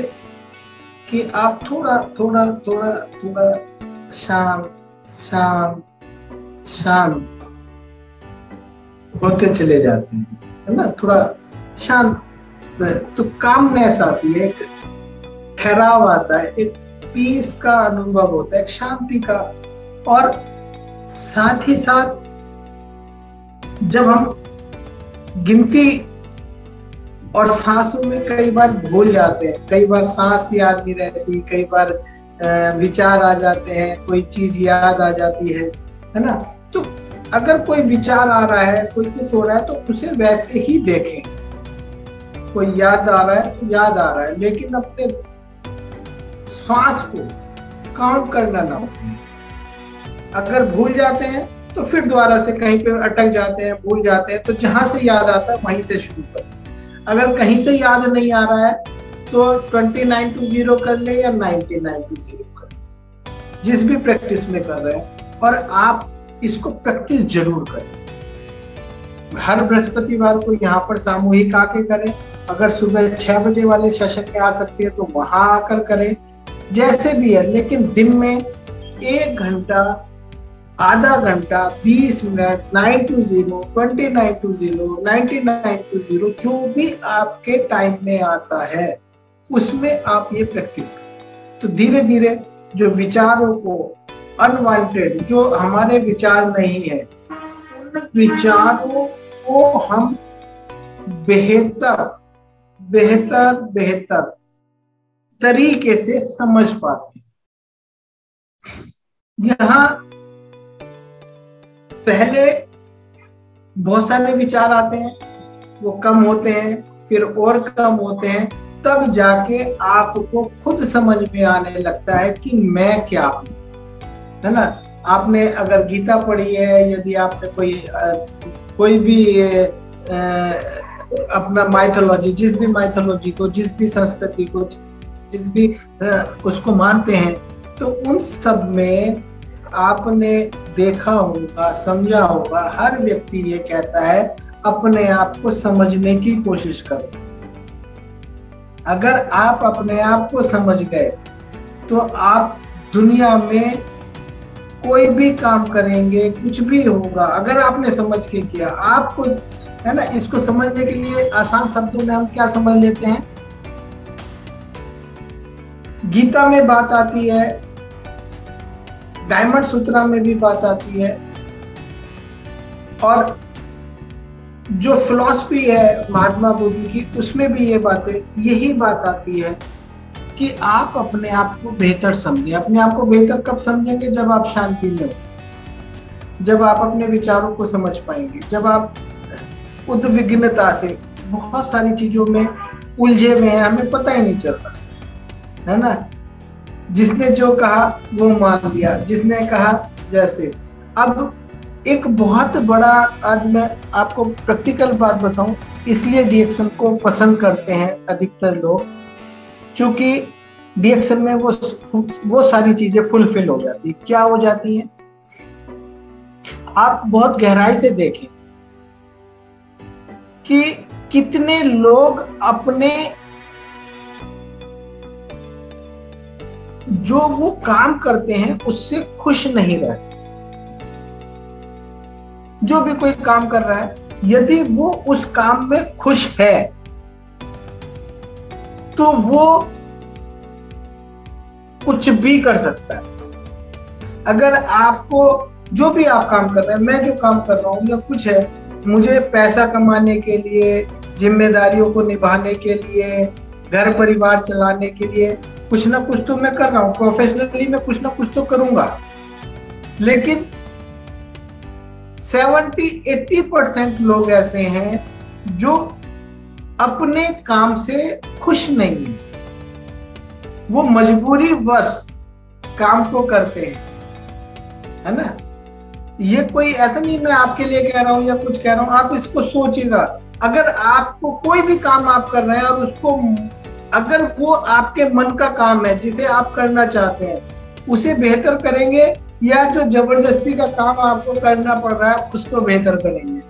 कि आप थोड़ा थोड़ा थोड़ा थोड़ा शांत शांत शांत होते चले जाते हैं, है ना। थोड़ा शांत, तो कामनेस आती है, एक ठहराव आता है, एक पीस का अनुभव होता है, एक शांति का। और साथ ही साथ जब हम गिनती और सांसों में कई बार भूल जाते हैं, कई बार सांस याद नहीं रहती, कई बार विचार आ जाते हैं, कोई चीज याद आ जाती है ना। तो अगर कोई विचार आ रहा है, कोई कुछ हो रहा है, तो उसे वैसे ही देखें। कोई याद आ रहा है तो याद आ रहा है, लेकिन अपने श्वास को काउंट करना ना हो। अगर भूल जाते हैं तो फिर दोबारा से कहीं पे अटक जाते हैं, भूल जाते हैं, तो जहां से याद आता है वहीं से शुरू करें। अगर कहीं से याद नहीं आ रहा है तो 29 to 0 कर ले या 99 to 0 कर ले, जिस भी प्रैक्टिस में कर रहे हैं। और आप इसको प्रैक्टिस जरूर करें। हर बृहस्पतिवार को यहाँ पर सामूहिक आके करें। अगर सुबह 6 बजे वाले सेशन में आ सकते हैं तो वहां आकर करें, जैसे भी है। लेकिन दिन में 1 घंटा, आधा घंटा, 20 मिनट, 9 to 0, 29 to 0, 99 to 0, जो भी आपके टाइम में आता है उसमें आप ये प्रैक्टिस करें। तो धीरे धीरे जो विचारों को, अनवांटेड जो हमारे विचार नहीं है, उन विचारों को हम बेहतर बेहतर बेहतर तरीके से समझ पाते हैं। यहाँ पहले बहुत सारे विचार आते हैं, वो कम होते हैं, फिर और कम होते हैं, तब जाके आपको खुद समझ में आने लगता है कि मैं क्या हूं, है ना। आपने अगर गीता पढ़ी है, यदि आपने कोई भी अपना माइथोलॉजी, जिस भी माइथोलॉजी को, जिस भी संस्कृति को, जिस भी उसको मानते हैं, तो उन सब में आपने देखा होगा, समझा होगा, हर व्यक्ति ये कहता है अपने आप को समझने की कोशिश करो। अगर आप अपने आप को समझ गए तो आप दुनिया में कोई भी काम करेंगे, कुछ भी होगा, अगर आपने समझ के किया। आपको, है ना, इसको समझने के लिए आसान शब्दों में हम क्या समझ लेते हैं। गीता में बात आती है, डायमंड सूत्रा में भी बात आती है, और जो फिलॉसफी है महात्मा बुद्ध की, उसमें भी यही बात आती है कि आप अपने आप को बेहतर समझें। अपने आप को बेहतर कब समझेंगे? जब आप शांति में हो, जब आप अपने विचारों को समझ पाएंगे, जब आप उद्विग्नता से बहुत सारी चीजों में उलझे हुए हैं, हमें पता ही नहीं चल रहा, है ना। जिसने जो कहा वो मान लिया, जिसने कहा जैसे। अब एक बहुत बड़ा, आज मैं आपको प्रैक्टिकल बात बताऊं, इसलिए डीएक्शन को पसंद करते हैं अधिकतर लोग, क्योंकि डीएक्शन में वो सारी चीजें फुलफिल हो जाती है। क्या हो जाती हैं? आप बहुत गहराई से देखें कि कितने लोग अपने जो वो काम करते हैं उससे खुश नहीं रहते। जो भी कोई काम कर रहा है, यदि वो उस काम में खुश है तो वो कुछ भी कर सकता है। अगर आपको, जो भी आप काम कर रहे हैं, मैं जो काम कर रहा हूं या कुछ है, मुझे पैसा कमाने के लिए, जिम्मेदारियों को निभाने के लिए, घर परिवार चलाने के लिए कुछ ना कुछ तो मैं कर रहा हूँ, प्रोफेशनली मैं कुछ ना कुछ तो करूंगा, लेकिन 70-80% लोग ऐसे हैं जो अपने काम से खुश नहीं है, वो मजबूरी बस काम को करते हैं, है ना। ये कोई ऐसा नहीं मैं आपके लिए कह रहा हूं या कुछ कह रहा हूं, आप इसको सोचिएगा। अगर आपको कोई भी काम आप कर रहे हैं और उसको, अगर वो आपके मन का काम है जिसे आप करना चाहते हैं, उसे बेहतर करेंगे या जो जबरदस्ती का काम आपको करना पड़ रहा है उसको बेहतर करेंगे,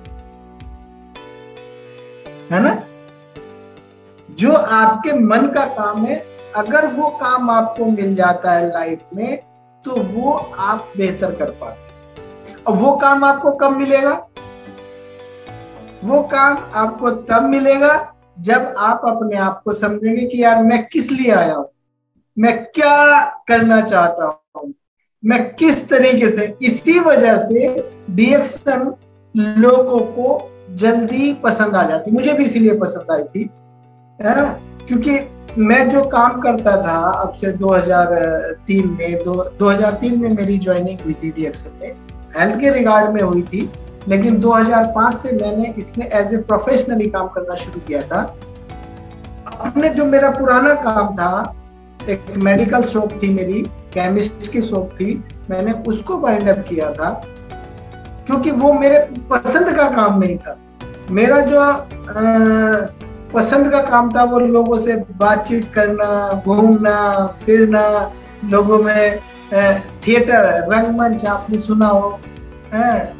है ना। जो आपके मन का काम है, अगर वो काम आपको मिल जाता है लाइफ में, तो वो आप बेहतर कर पाते हैं। और वो काम आपको कब मिलेगा? वो काम आपको तब मिलेगा जब आप अपने आप को समझेंगे कि यार मैं किस लिए आया हूं, मैं क्या करना चाहता हूं, मैं किस तरीके से। इसी वजह से डीएक्शन लोगों को जल्दी पसंद आ जाती, मुझे भी इसीलिए पसंद आई थी, है ना। क्योंकि मैं जो काम करता था अब से 2003 में मेरी ज्वाइनिंग हुई थी डीएक्शन में, हेल्थ के रिगार्ड में हुई थी, लेकिन 2005 से मैंने इसमें एज ए प्रोफेशनली काम करना शुरू किया था। अपने जो मेरा पुराना काम था, एक मेडिकल शॉप थी मेरी, केमिस्ट की शॉप थी, मैंने उसको वाइंड अप किया था क्योंकि वो मेरे पसंद का काम नहीं था। मेरा जो पसंद का काम था वो लोगों से बातचीत करना, घूमना फिरना, लोगों में थिएटर, रंगमंच आपने सुना हो,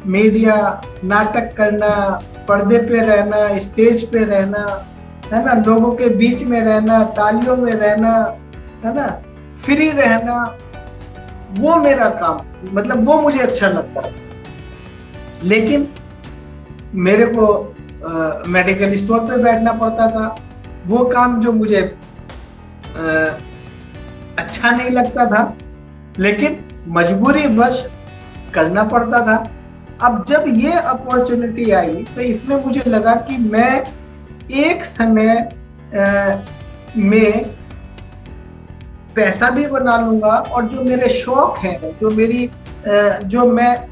मीडिया, नाटक करना, पर्दे पे रहना, स्टेज पे रहना, है ना, लोगों के बीच में रहना, तालियों में रहना, है ना, फ्री रहना, वो मेरा काम, मतलब वो मुझे अच्छा लगता है। लेकिन मेरे को मेडिकल स्टोर पे बैठना पड़ता था, वो काम जो मुझे अच्छा नहीं लगता था, लेकिन मजबूरी बस करना पड़ता था। अब जब ये अपॉर्चुनिटी आई तो इसमें मुझे लगा कि मैं एक समय में पैसा भी बना लूंगा और जो मेरे शौक हैं, जो मैं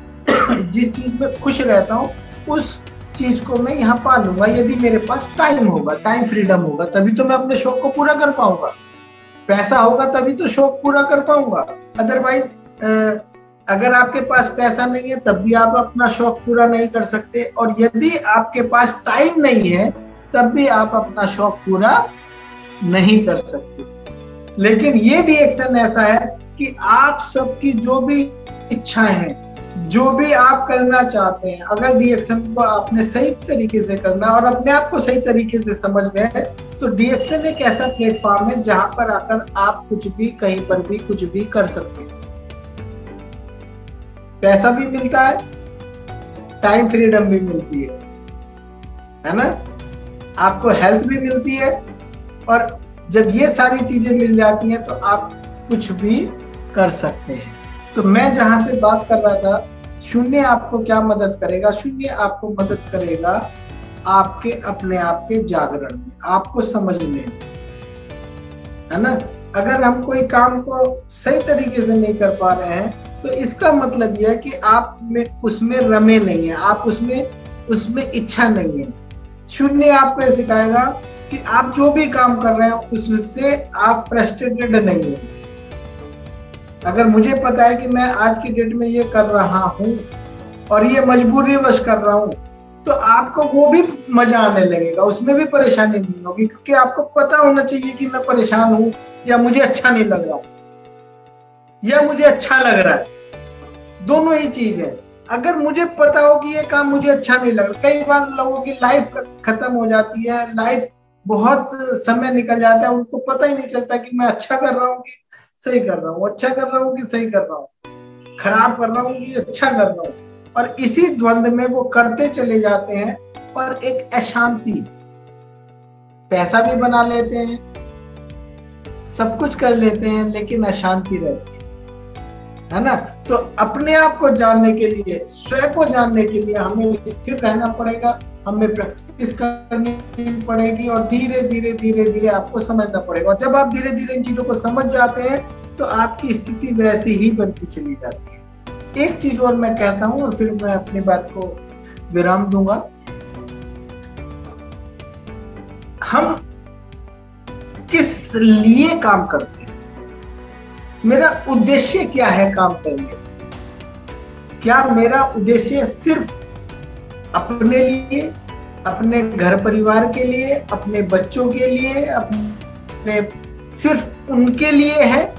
जिस चीज में खुश रहता हूँ उस चीज को मैं यहाँ पा लूंगा। यदि मेरे पास टाइम होगा, टाइम फ्रीडम होगा, तभी तो मैं अपने शौक को पूरा कर पाऊंगा। पैसा होगा तभी तो शौक पूरा कर पाऊंगा। अदरवाइज अगर आपके पास पैसा नहीं है तब भी आप अपना शौक पूरा नहीं कर सकते, और यदि आपके पास टाइम नहीं है तब भी आप अपना शौक पूरा नहीं कर सकते। लेकिन ये डीएक्शन ऐसा है कि आप सबकी जो भी इच्छाएं हैं, जो भी आप करना चाहते हैं, अगर डीएक्शन को आपने सही तरीके से करना और अपने आप को सही तरीके से समझ गए, तो डीएक्शन एक ऐसा प्लेटफॉर्म है जहां पर आकर आप कुछ भी, कहीं पर भी कुछ भी कर सकते हैं। पैसा भी मिलता है, टाइम फ्रीडम भी मिलती है ना, आपको हेल्थ भी मिलती है, और जब ये सारी चीजें मिल जाती हैं तो आप कुछ भी कर सकते हैं। तो मैं जहां से बात कर रहा था, शून्य आपको क्या मदद करेगा? शून्य आपको मदद करेगा आपके अपने आप के जागरण में, आपको समझने में, है ना। अगर हम कोई काम को सही तरीके से नहीं कर पा रहे हैं तो इसका मतलब यह है कि आप में उसमें रमे नहीं है, आप उसमें इच्छा नहीं है। शून्य आपको यह सिखाएगा कि आप जो भी काम कर रहे हैं उससे आप फ्रस्ट्रेटेड नहीं है। अगर मुझे पता है कि मैं आज की डेट में ये कर रहा हूं और ये मजबूरीवश कर रहा हूं, तो आपको वो भी मजा आने लगेगा, उसमें भी परेशानी नहीं होगी, क्योंकि आपको पता होना चाहिए कि मैं परेशान हूं या मुझे अच्छा नहीं लग रहा हूं या मुझे अच्छा लग रहा है। दोनों ही चीज है। अगर मुझे पता हो कि ये काम मुझे अच्छा नहीं लग रहा, कई बार लोगों की लाइफ खत्म हो जाती है, लाइफ बहुत समय निकल जाता है, उनको पता ही नहीं चलता कि मैं अच्छा कर रहा हूँ कि सही कर रहा हूँ, अच्छा कर रहा हूँ कि सही कर रहा हूँ, खराब कर रहा हूँ कि अच्छा कर रहा हूँ। और इसी द्वंद में वो करते चले जाते हैं और एक अशांति, पैसा भी बना लेते हैं, सब कुछ कर लेते हैं, लेकिन अशांति रहती है ना। तो अपने आप को जानने के लिए, स्वयं को जानने के लिए हमें स्थिर रहना पड़ेगा, हमें प्रैक्टिस करनी पड़ेगी और धीरे धीरे धीरे धीरे आपको समझना पड़ेगा। और जब आप धीरे धीरे इन चीजों को समझ जाते हैं तो आपकी स्थिति वैसे ही बनती चली जाती है। एक चीज और मैं कहता हूं और फिर मैं अपनी बात को विराम दूंगा। हम किस लिए काम करते हैं, मेरा उद्देश्य क्या है काम करने का? क्या मेरा उद्देश्य सिर्फ अपने लिए, अपने घर परिवार के लिए, अपने बच्चों के लिए, अपने सिर्फ उनके लिए है,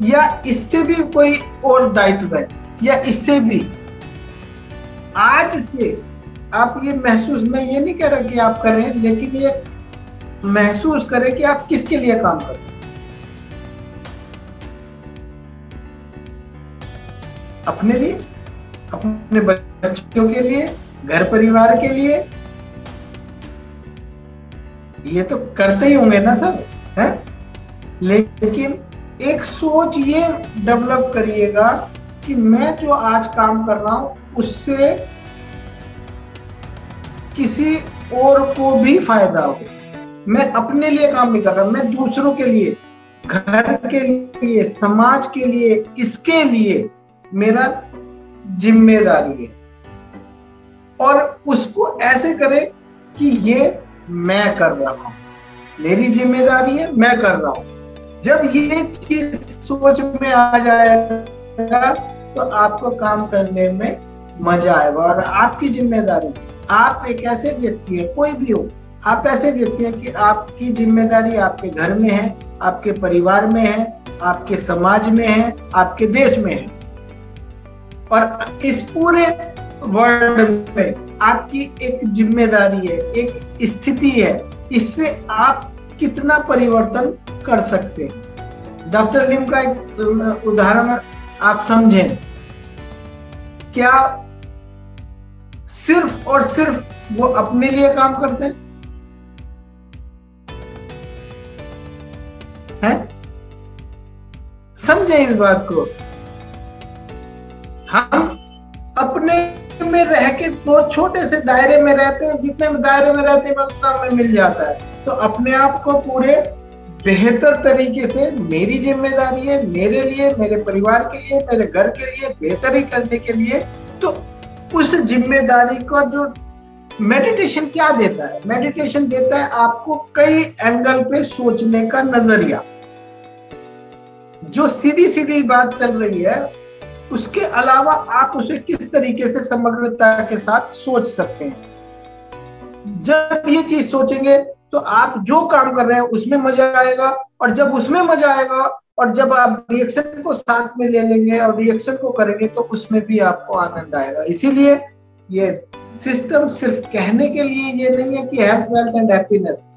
या इससे भी कोई और दायित्व है, या इससे भी? आज से आप ये महसूस, मैं ये नहीं कह रहा कि आप करें, लेकिन ये महसूस करें कि आप किसके लिए काम करते हैं। अपने लिए, अपने बच्चों के लिए, घर परिवार के लिए, ये तो करते ही होंगे ना सब, है? लेकिन एक सोच ये डेवलप करिएगा कि मैं जो आज काम कर रहा हूं उससे किसी और को भी फायदा हो। मैं अपने लिए काम नहीं कर रहा, मैं दूसरों के लिए, घर के लिए, समाज के लिए, इसके लिए मेरा जिम्मेदारी है। और उसको ऐसे करें कि ये मैं कर रहा हूं, मेरी जिम्मेदारी है, मैं कर रहा हूं। जब ये चीज सोच में आ जाएगा तो आपको काम करने में मजा आएगा और आपकी जिम्मेदारी। आप एक ऐसे व्यक्ति है, कोई भी हो, आप ऐसे व्यक्ति हैं कि आपकी जिम्मेदारी आपके घर में है, आपके परिवार में है, आपके समाज में है, आपके देश में है, और इस पूरे वर्ल्ड में आपकी एक जिम्मेदारी है, एक स्थिति है। इससे आप कितना परिवर्तन कर सकते हैं। डॉक्टर लिम का एक उदाहरण आप समझें, क्या सिर्फ और सिर्फ वो अपने लिए काम करते हैं? समझे इस बात को। हम अपने में रह के बहुत छोटे से दायरे में रहते हैं, जितने दायरे में रहते हैं उतना हमें मिल जाता है। तो अपने आप को पूरे बेहतर तरीके से, मेरी जिम्मेदारी है, मेरे लिए, मेरे परिवार के लिए, मेरे घर के लिए बेहतरी करने के लिए, तो उस जिम्मेदारी का जो मेडिटेशन क्या देता है? मेडिटेशन देता है आपको कई एंगल पे सोचने का नजरिया। जो सीधी सीधी बात चल रही है उसके अलावा आप उसे किस तरीके से समग्रता के साथ सोच सकते हैं। जब ये चीज सोचेंगे तो आप जो काम कर रहे हैं उसमें मजा आएगा, और जब उसमें मजा आएगा और जब आप रिएक्शन को साथ में ले लेंगे और रिएक्शन को करेंगे तो उसमें भी आपको आनंद आएगा। इसीलिए ये सिस्टम सिर्फ कहने के लिए ये नहीं है कि हेल्थ, वेल्थ एंड हैप्पीनेस,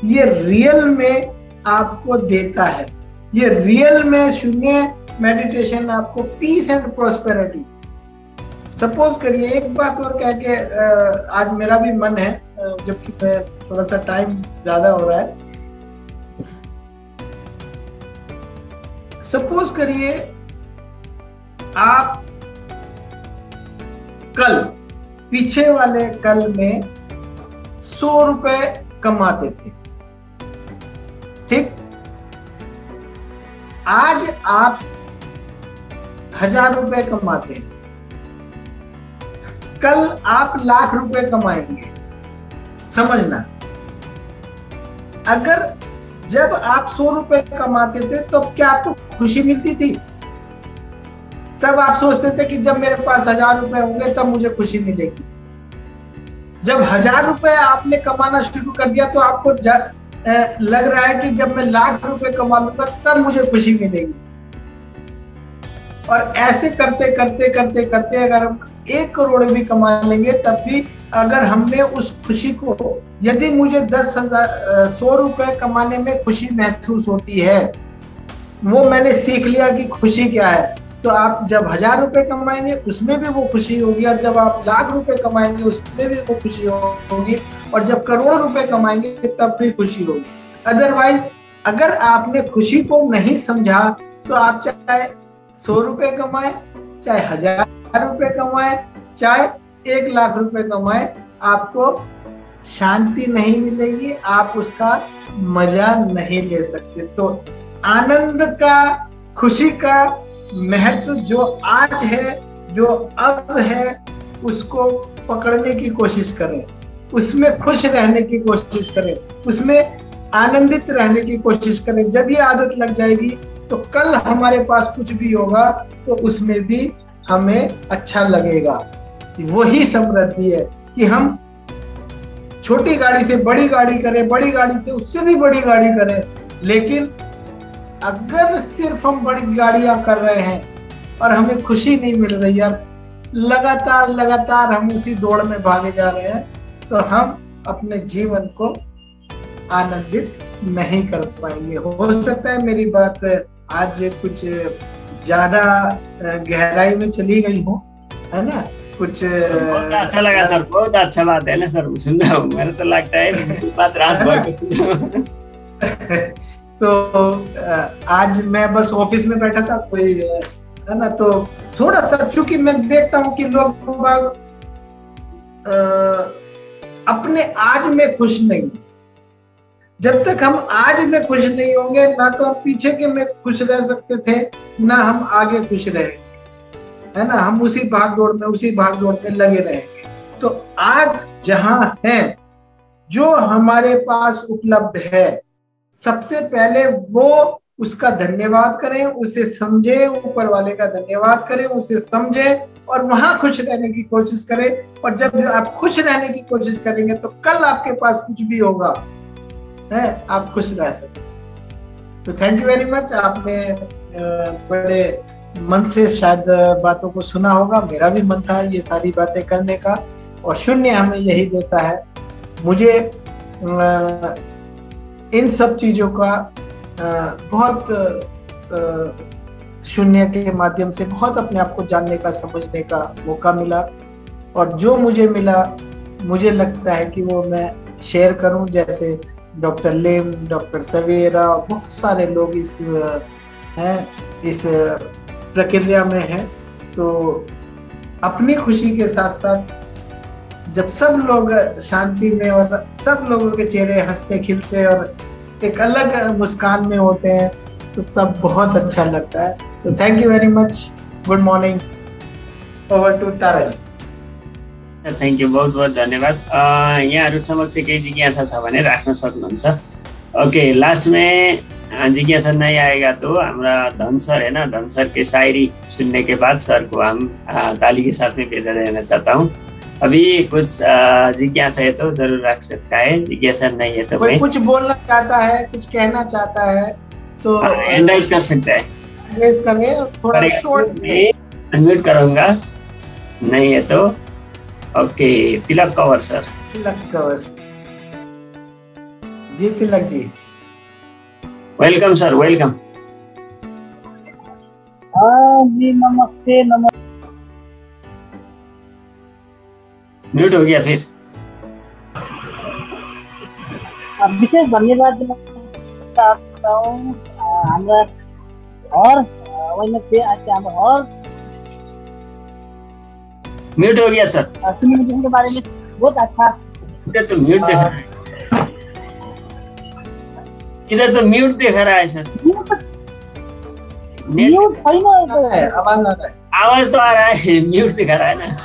ये रियल में आपको देता है। ये रियल में शून्य मेडिटेशन आपको पीस एंड प्रोस्पेरिटी। सपोज करिए, एक बात और कह के आज मेरा भी मन है, जबकि मैं थोड़ा सा टाइम ज्यादा हो रहा है। सपोज करिए आप कल, पीछे वाले कल में 100 रुपए कमाते थे, ठीक? आज आप 1000 रुपए कमाते हैं, कल आप लाख रुपए कमाएंगे। समझना, अगर जब आप 100 रुपए कमाते थे तो क्या आपको खुशी मिलती थी? तब आप सोचते थे कि जब मेरे पास 1000 रुपए होंगे तब मुझे खुशी मिलेगी। जब 1000 रुपए आपने कमाना शुरू कर दिया तो आपको लग रहा है कि जब मैं लाख रुपए कमा लूंगा तब मुझे खुशी मिलेगी। और ऐसे करते करते करते करते अगर हम 1 करोड़ भी कमा लेंगे तब भी अगर हमने उस खुशी को, यदि मुझे 100 रुपए कमाने में खुशी महसूस होती है, वो मैंने सीख लिया कि खुशी क्या है, तो आप जब 1000 रुपए कमाएंगे उसमें भी वो खुशी होगी, और जब आप लाख रुपए कमाएंगे उसमें भी वो खुशी होगी, और जब करोड़ रुपए कमाएंगे तब भी खुशी होगी। अदरवाइज अगर आपने खुशी को नहीं समझा तो आप चाहे 100 रुपए कमाए, चाहे 1000 रुपए कमाए, चाहे 1 लाख रुपए कमाए, आपको शांति नहीं मिलेगी, आप उसका मजा नहीं ले सकते। तो आनंद का, खुशी का महत्व जो आज है, जो अब है, उसको पकड़ने की कोशिश करें, उसमें खुश रहने की कोशिश करें, उसमें आनंदित रहने की कोशिश करें। जब ये आदत लग जाएगी तो कल हमारे पास कुछ भी होगा तो उसमें भी हमें अच्छा लगेगा। वही समृद्धि है कि हम छोटी गाड़ी से बड़ी गाड़ी करें, बड़ी गाड़ी से उससे भी बड़ी गाड़ी करें, लेकिन अगर सिर्फ हम बड़ी गाड़ियां कर रहे हैं और हमें खुशी नहीं मिल रही है, लगातार हम उसी दौड़ में भागे जा रहे हैं, तो हम अपने जीवन को आनंदित नहीं कर पाएंगे। हो सकता है मेरी बात आज कुछ ज्यादा गहराई में चली गई हो, है ना, कुछ बहुत अच्छा लगा सर, बहुत अच्छा बात है ना सर, सुन रहा हूँ, मेरा तो लगता है बात रात भर को सुन रहा हूँ। तो आज मैं बस ऑफिस में बैठा था, कोई है ना, तो थोड़ा सा चूंकि मैं देखता हूँ कि लोग अपने आज में खुश नहीं। जब तक हम आज में खुश नहीं होंगे, ना तो हम पीछे के में खुश रह सकते थे, ना हम आगे खुश रहेंगे, है ना, हम उसी भाग दौड़ में लगे रहेंगे। तो आज जहां है, जो हमारे पास उपलब्ध है, सबसे पहले वो उसका धन्यवाद करें, उसे समझे, ऊपर वाले का धन्यवाद करें, उसे समझे और वहां खुश रहने की कोशिश करें। और जब आप खुश रहने की कोशिश करेंगे तो कल आपके पास कुछ भी होगा, है, आप खुश रह सकते। तो थैंक यू वेरी मच। आपने बड़े मन से शायद बातों को सुना होगा, मेरा भी मन था ये सारी बातें करने का, और शून्य हमें यही देता है। मुझे इन सब चीजों का बहुत शून्य के माध्यम से बहुत अपने आप को जानने का, समझने का मौका मिला, और जो मुझे मिला मुझे लगता है कि वो मैं शेयर करूं। जैसे डॉक्टर लेम, डॉक्टर सवेरा, बहुत सारे लोग इस प्रक्रिया में हैं। तो अपनी खुशी के साथ साथ जब सब लोग शांति में और सब लोगों के चेहरे हंसते खिलते और एक अलग मुस्कान में होते हैं, तो सब बहुत अच्छा लगता है। तो thank you very much, good morning, over to Tara ji. Thank you, बहुत बहुत धन्यवाद। यहाँहरू समक्ष केही जिज्ञासा छ भने राख्न सक्नुहुन्छ। ओके, लास्ट में जिज्ञासा नहीं आएगा तो हमारा धन सर है ना, धन सर के शायरी सुनने के बाद सर को हम ताली के साथ में विदा देना चाहता हूँ। अभी कुछ जिज्ञासा है तो जरूर रख सकता है, जिज्ञासा नहीं है तो कोई कुछ बोलना चाहता है, कुछ कहना चाहता है तो एंडाइज कर सकता है, एंडाइज करें, थोड़ा शॉर्ट में अनम्यूट करूंगा, नहीं है तो ओके। तिलक कंवर सर। तिलक कंवर जी, Tilak ji, welcome sir, welcome. जी नमस्ते। म्यूट हो गया फिर। विशेष धन्यवाद देना चाहता हूँ हमारा और म्यूट हो गया सर। कम्युनिकेशन के बारे में बहुत अच्छा। इधर तो म्यूट दिखा रहा है, इधर तो म्यूट दिखा रहा है सर। म्यूट आवाज आ रहा है, आवाज तो आ रहा है, म्यूट दिखा रहा है ना।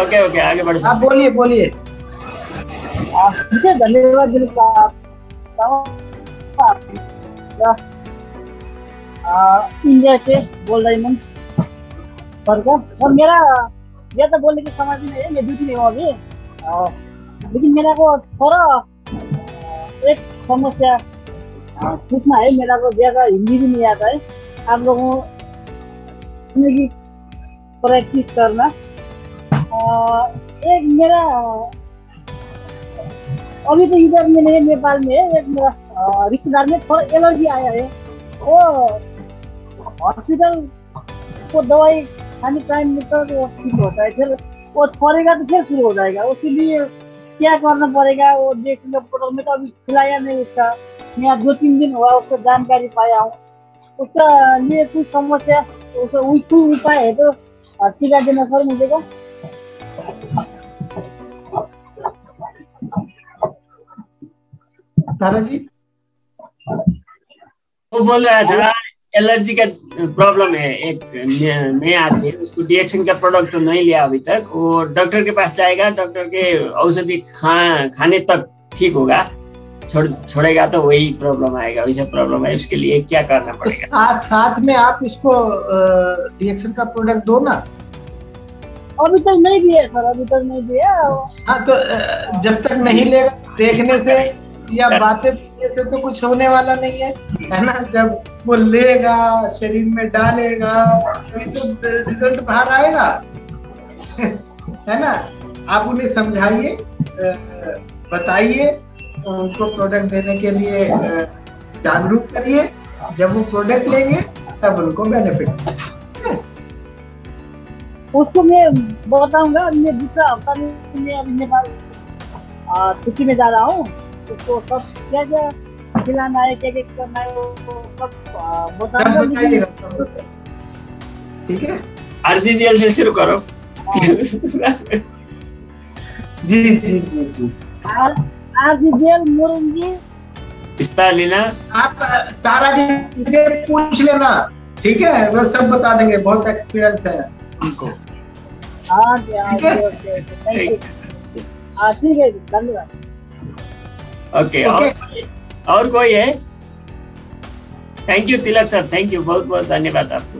ओके ओके, आगे बढ़ सकते। आप बोलिए बोलिए। विशेष धन्यवाद देना चाहता हूँ इंडिया से बोल रही हूँ सर का। और मेरा यह तो बोलने की समझ नहीं है, मैं ड्यूटी नहीं हूँ अभी, लेकिन मेरा को थोड़ा एक समस्या पूछना है। मेरा को ज़्यादा हिंदी भी नहीं आता है, आप लोगों की प्रैक्टिस करना। एक मेरा अभी तो इधर में नहीं, नेपाल में एक मेरा रिश्तेदार में थोड़ा एलर्जी आया है। वो हॉस्पिटल को दवाई खाने टाइम में तो वो ठीक होता है, फिर वो छोड़ेगा तो फिर शुरू हो जाएगा। उसके लिए क्या करना पड़ेगा? वो देखने पोर्टल में तो अभी खिलाया नहीं उसका, मैं 2-3 दिन हुआ उसको जानकारी पाया हूँ। उसका लिए कुछ समस्या कोई उपाय है तो सिखा देना सर मुझे को। तारा जी वो बोल रहा था एलर्जी का प्रॉब्लम है, एक नया आदमी, उसको डीएक्सन का प्रोडक्ट तो नहीं लिया अभी तक। वो डॉक्टर के पास जाएगा, डॉक्टर के औषधि खाने तक ठीक होगा, छोड़ेगा तो वही प्रॉब्लम आएगा, वैसा प्रॉब्लम है। उसके लिए क्या करना पड़ेगा? साथ में आप इसको डीएक्सन का प्रोडक्ट दो ना। अभी तक नहीं दिया सर, अभी तक नहीं दिया। हाँ तो जब तक नहीं लेगा, देखने से या बातें करने से तो कुछ होने वाला नहीं है ना। जब वो लेगा, शरीर में डालेगा, तभी तो रिजल्ट बाहर आएगा है ना। आप उन्हें समझाइए, बताइए, उनको प्रोडक्ट देने के लिए जागरूक करिए। जब वो प्रोडक्ट लेंगे तब उनको बेनिफिट। उसको मैं बताऊंगा। मैं दूसरा हफ्ता में मैं अभी नेपाल छुट्टी में जा रहा हूँ। उसको सब क्या क्या खिलाना है, क्या क्या करना है, वो सब बताइएगा। ठीक है, आरजीजीएल से शुरू करो। जी जी जी जी। आरजीजीएल मुरंगी स्पाइरुलिना आप तारा जी से पूछ लेना, ठीक है, वो सब बता देंगे, बहुत एक्सपीरियंस है उनको। हाँ ठीक है, धन्यवाद। ओके, और कोई है? Thank you Tilak sir, thank you, बहुत बहुत धन्यवाद आपको।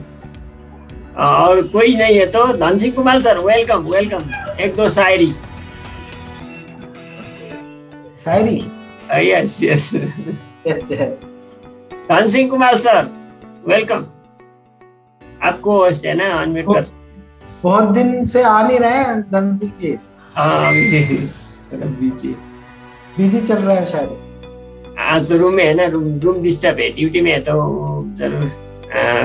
और कोई नहीं है तो Dhan Singh Kumar sir, welcome welcome. एक दो शायरी। Yes yes. Dhan Singh Kumar sir welcome. आपको होस्ट है ना, अनम्यूट कर। बहुत दिन से आ नहीं रहे हैं धन सिंह जी। हाँ बिजी चल रहा है शायद। आज तो रूम में है ना, रूम डिस्टर्ब है। ड्यूटी में है तो जरूर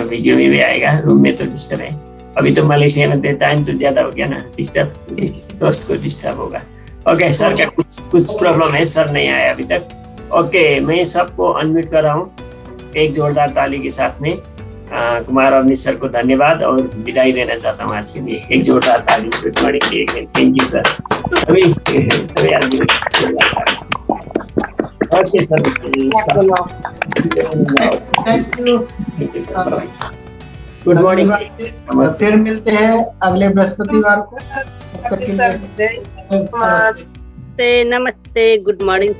वीडियो में भी आएगा, रूम में तो डिस्टर्ब है। अभी तो मलेशिया में टाइम तो ज्यादा हो गया ना, डिस्टर्ब, दोस्त को डिस्टर्ब होगा। ओके, सर का कुछ प्रॉब्लम है, सर नहीं आया अभी तक। ओके, मैं सबको अनम्यूट कर रहा हूँ एक जोरदार ताली के साथ में। कुमार अवनीश सर को धन्यवाद और विदाई देना चाहता हूँ आज के लिए। एक जोरदार ताली। Good morning, thank you sir. Okay sir, thank you, good morning. फिर मिलते हैं अगले बृहस्पतिवार को। नमस्ते, गुड मॉर्निंग।